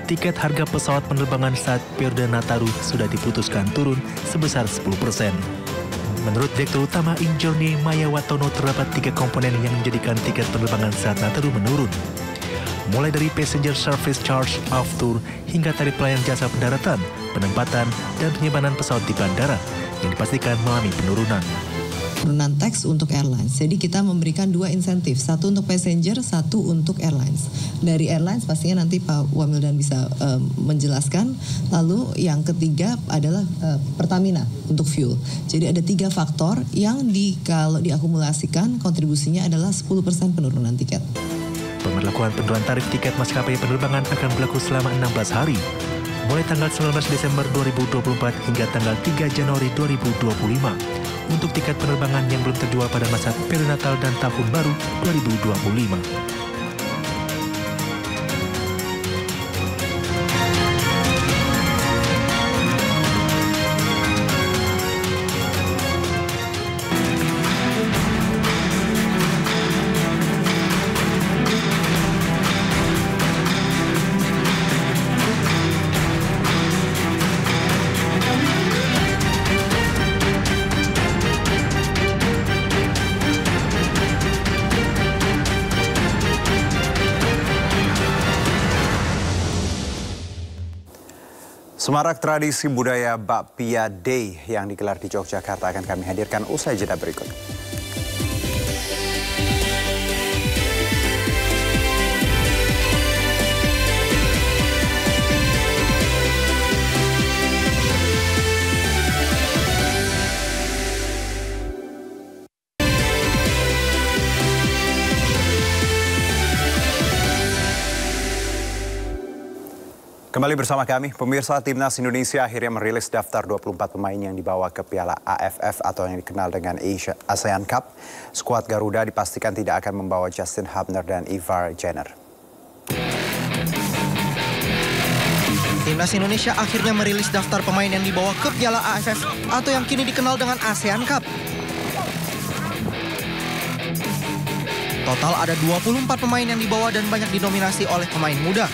tiket harga pesawat penerbangan saat periode Nataru sudah diputuskan turun sebesar 10%. Menurut Direktur Utama Injani Maya Watono, terdapat 3 komponen yang menjadikan tiket penerbangan saat Nataru menurun. Mulai dari passenger service charge, aftur, hingga tarif pelayan jasa pendaratan, penempatan, dan penyimpanan pesawat di bandara yang dipastikan mengalami penurunan. Penurunan tax untuk airlines. Jadi kita memberikan 2 insentif, satu untuk passenger, satu untuk airlines. Dari airlines pastinya nanti Pak Wamildan bisa menjelaskan. Lalu yang ketiga adalah Pertamina untuk fuel. Jadi ada 3 faktor yang kalau diakumulasikan kontribusinya adalah 10% penurunan tiket. Pemberlakuan penurunan tarif tiket maskapai penerbangan akan berlaku selama 16 hari. Mulai tanggal 19 Desember 2024 hingga tanggal 3 Januari 2025. Untuk tiket penerbangan yang belum terjual pada masa periode Natal dan Tahun Baru 2025. Semarak tradisi budaya Bakpia Day yang digelar di Yogyakarta akan kami hadirkan usai jeda berikut. Kembali bersama kami, pemirsa. Timnas Indonesia akhirnya merilis daftar 24 pemain yang dibawa ke Piala AFF atau yang dikenal dengan ASEAN Cup. Skuad Garuda dipastikan tidak akan membawa Justin Hubner dan Ivar Jenner. Timnas Indonesia akhirnya merilis daftar pemain yang dibawa ke Piala AFF atau yang kini dikenal dengan ASEAN Cup. Total ada 24 pemain yang dibawa dan banyak didominasi oleh pemain muda.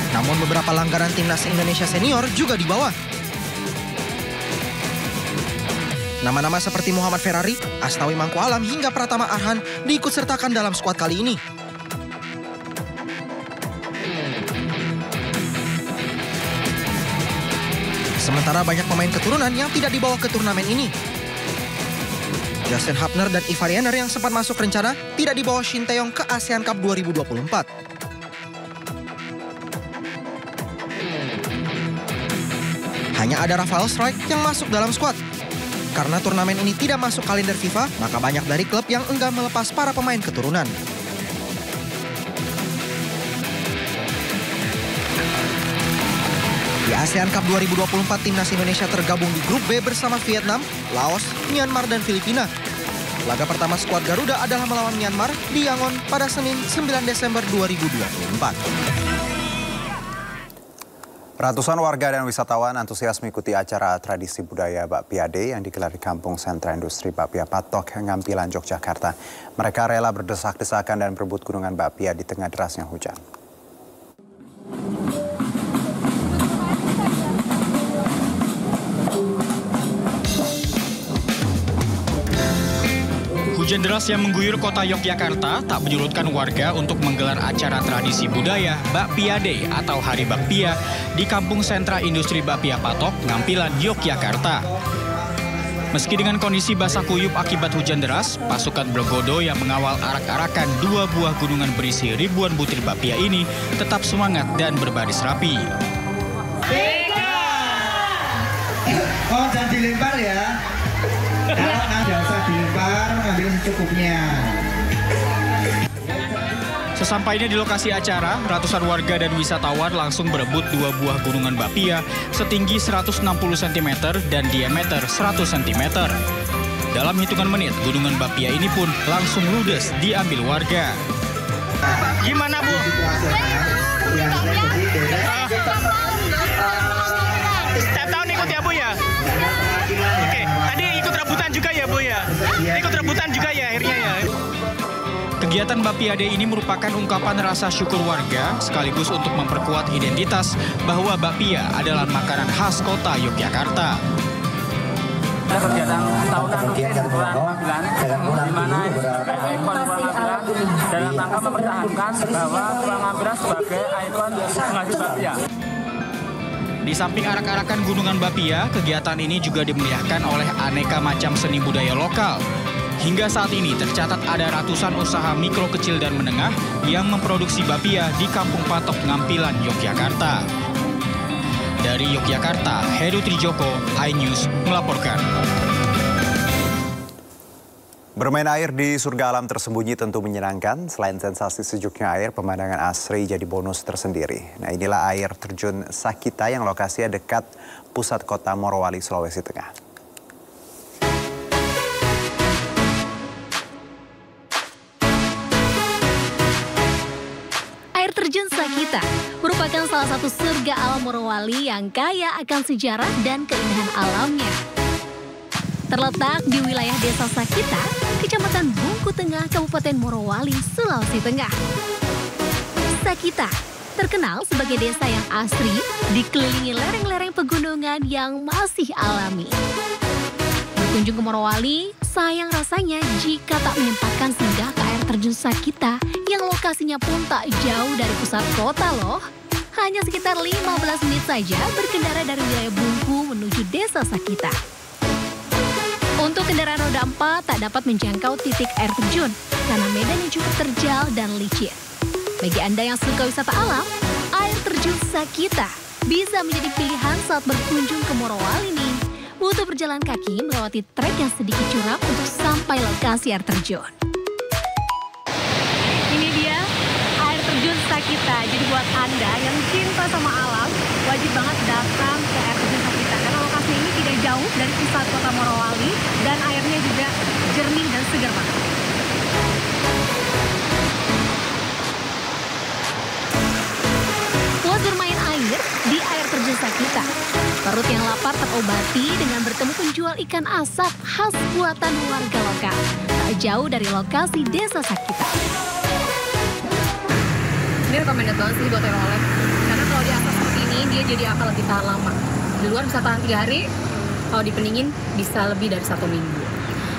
Namun beberapa langganan Timnas Indonesia senior juga dibawa. Nama-nama seperti Muhammad Ferrari, Asnawi Mangku Alam hingga Pratama Arhan diikutsertakan dalam skuad kali ini. Sementara banyak pemain keturunan yang tidak dibawa ke turnamen ini. Justin Hubner dan Ivar Jenner yang sempat masuk rencana tidak dibawa Shin Tae-yong ke ASEAN Cup 2024. Hanya ada Rafael Strijk yang masuk dalam skuad. Karena turnamen ini tidak masuk kalender FIFA, maka banyak dari klub yang enggan melepas para pemain keturunan. Di ASEAN Cup 2024, Timnas Indonesia tergabung di grup B bersama Vietnam, Laos, Myanmar, dan Filipina. Laga pertama skuad Garuda adalah melawan Myanmar di Yangon pada Senin 9 Desember 2024. Ratusan warga dan wisatawan antusias mengikuti acara tradisi budaya Bakpia Day yang digelar di Kampung Sentra Industri Bakpia Patok, Ngampilan, Yogyakarta. Mereka rela berdesak-desakan dan berebut gunungan bakpia di tengah derasnya hujan. Hujan deras yang mengguyur kota Yogyakarta tak menyurutkan warga untuk menggelar acara tradisi budaya Bakpia Day atau Hari Bakpia di Kampung Sentra Industri Bakpia Patok, Ngampilan, Yogyakarta. Meski dengan kondisi basah kuyup akibat hujan deras, pasukan Blegodo yang mengawal arak-arakan 2 buah gunungan berisi ribuan butir bakpia ini tetap semangat dan berbaris rapi. Oh, jangan dilempar ya. Kalau nggak usah dilempar, ngambil secukupnya. Sesampainya di lokasi acara, ratusan warga dan wisatawan langsung berebut 2 buah gunungan bakpia setinggi 160 cm dan diameter 100 cm. Dalam hitungan menit, gunungan bakpia ini pun langsung ludes diambil warga. Gimana, Bu? Setiap tahun ikut ya, Bu ya? Oke, tadi ikut rebutan juga ya, Bu ya? Ikut rebutan juga ya akhirnya ya? Kegiatan Bakpia Day ini merupakan ungkapan rasa syukur warga sekaligus untuk memperkuat identitas bahwa bakpia adalah makanan khas kota Yogyakarta. Ada kegiatan tahunan di bulan Magelang, di mana ikon Magelang dalam rangka mempertahankan bahwa Magelang sebagai ikon penghasil bakpia. Di samping arak-arakan gunungan bakpia, kegiatan ini juga dimeriahkan oleh aneka macam seni budaya lokal. Hingga saat ini tercatat ada ratusan usaha mikro, kecil, dan menengah yang memproduksi bakpia di Kampung Patok, Ngampilan, Yogyakarta. Dari Yogyakarta, Heru Trijoko, iNews melaporkan. Bermain air di surga alam tersembunyi tentu menyenangkan. Selain sensasi sejuknya air, pemandangan asri jadi bonus tersendiri. Nah, inilah air terjun Sakita yang lokasinya dekat pusat kota Morowali, Sulawesi Tengah. Air terjun Sakita merupakan salah satu surga alam Morowali yang kaya akan sejarah dan keindahan alamnya. Terletak di wilayah Desa Sakita, Kecamatan Bungku Tengah, Kabupaten Morowali, Sulawesi Tengah. Sakita terkenal sebagai desa yang asri, dikelilingi lereng-lereng pegunungan yang masih alami. Berkunjung ke Morowali, sayang rasanya jika tak menyempatkan singgah ke air terjun Sakita yang lokasinya pun tak jauh dari pusat kota loh. Hanya sekitar 15 menit saja berkendara dari wilayah Bungku menuju Desa Sakita. Untuk kendaraan roda 4 tak dapat menjangkau titik air terjun karena medan yang cukup terjal dan licin. Bagi Anda yang suka wisata alam, air terjun Sakita bisa menjadi pilihan saat berkunjung ke Morowali nih. Butuh berjalan kaki melewati trek yang sedikit curam untuk sampai lokasi air terjun. Ini dia air terjun Sakita. Jadi buat Anda yang cinta sama alam, wajib banget datang ke air terjun Sakita karena lokasi ini tidak jauh dari pusat kota Morowali dan airnya juga jernih dan segar banget. Puas bermain air di air terjun Sakita, perut yang lapar terobati dengan bertemu penjual ikan asap khas buatan warga lokal, tak jauh dari lokasi Desa Sakita. Ini recommended banget sih buat oleh-oleh, karena kalau di asap seperti ini dia jadi akan lebih tahan lama. Di luar bisa tahan 3 hari, kalau dipendingin bisa lebih dari 1 minggu.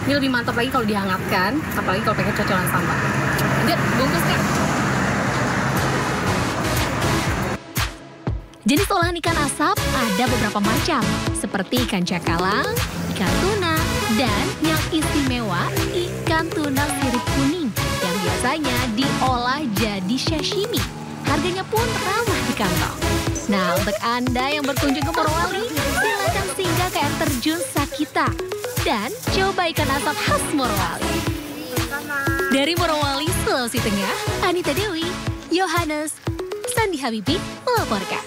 Ini lebih mantap lagi kalau dihangatkan, apalagi kalau pakai cocolan sambal. Lanjut, bungkus nih. Jenis olahan ikan asap ada beberapa macam, seperti ikan cakalang, ikan tuna, dan yang istimewa ikan tuna sirip kuning yang biasanya diolah jadi sashimi. Harganya pun ramah di kantong. Nah, untuk Anda yang berkunjung ke Morowali, silakan singgah ke air terjun Sakita dan coba ikan asap khas Morowali. Dari Morowali, Sulawesi Tengah, Anita Dewi, Yohanes, Sandi Habibi melaporkan.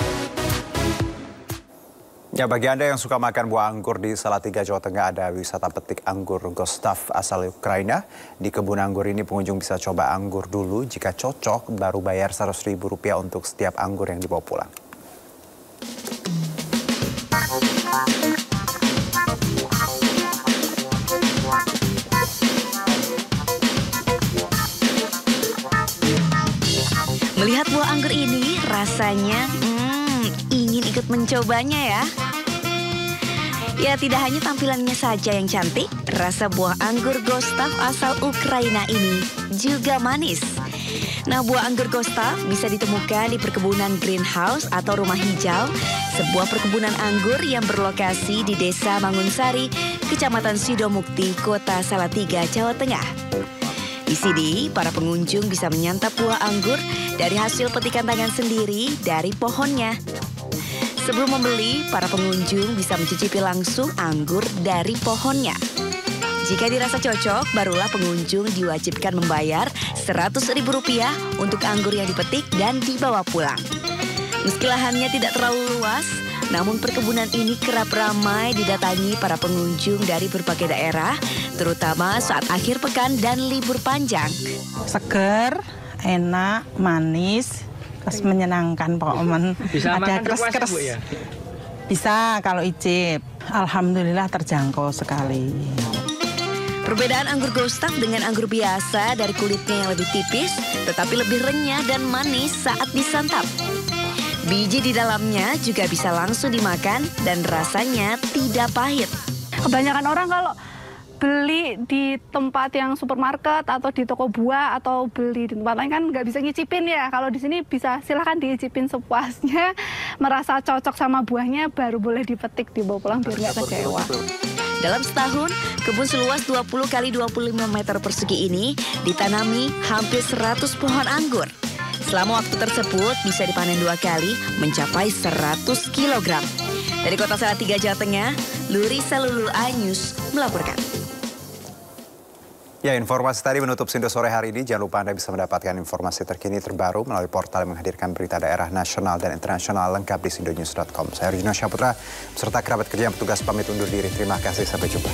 Ya, bagi Anda yang suka makan buah anggur di Salatiga, Jawa Tengah, ada wisata petik anggur Gustav asal Ukraina. Di kebun anggur ini pengunjung bisa coba anggur dulu. Jika cocok, baru bayar Rp100.000 untuk setiap anggur yang dibawa pulang. Melihat buah anggur ini, rasanya ingin ikut mencobanya ya. Ya, tidak hanya tampilannya saja yang cantik, rasa buah anggur Gustav asal Ukraina ini juga manis. Nah, buah anggur Gustav bisa ditemukan di perkebunan greenhouse atau rumah hijau, sebuah perkebunan anggur yang berlokasi di Desa Mangunsari, Kecamatan Sidomukti, Kota Salatiga, Jawa Tengah. Di sini, para pengunjung bisa menyantap buah anggur dari hasil petikan tangan sendiri dari pohonnya. Sebelum membeli, para pengunjung bisa mencicipi langsung anggur dari pohonnya. Jika dirasa cocok, barulah pengunjung diwajibkan membayar Rp100.000 untuk anggur yang dipetik dan dibawa pulang. Meski lahannya tidak terlalu luas, namun perkebunan ini kerap ramai didatangi para pengunjung dari berbagai daerah, terutama saat akhir pekan dan libur panjang. Seger, enak, manis, terus menyenangkan pokoknya. Bisa ada makan keras Bu ya? Bisa kalau icip. Alhamdulillah terjangkau sekali. Perbedaan anggur Gustav dengan anggur biasa dari kulitnya yang lebih tipis, tetapi lebih renyah dan manis saat disantap. Biji di dalamnya juga bisa langsung dimakan dan rasanya tidak pahit. Kebanyakan orang kalau beli di tempat yang supermarket atau di toko buah atau beli di tempat lain kan nggak bisa nyicipin ya. Kalau di sini bisa, silahkan diicipin sepuasnya, merasa cocok sama buahnya baru boleh dipetik, dibawa pulang biar nggak kecewa. Dalam setahun, kebun seluas 20 x 25 meter persegi ini ditanami hampir 100 pohon anggur. Selama waktu tersebut bisa dipanen 2 kali mencapai 100 kg. Dari Kota Salatiga, Jawa Tengah, Lurisa Lulu Anyus melaporkan. Ya, informasi tadi menutup Sindo sore hari ini. Jangan lupa Anda bisa mendapatkan informasi terkini terbaru melalui portal yang menghadirkan berita daerah nasional dan internasional lengkap di sindonews.com. Saya Rujino Syaputra, beserta kerabat kerja yang petugas pamit undur diri. Terima kasih, sampai jumpa.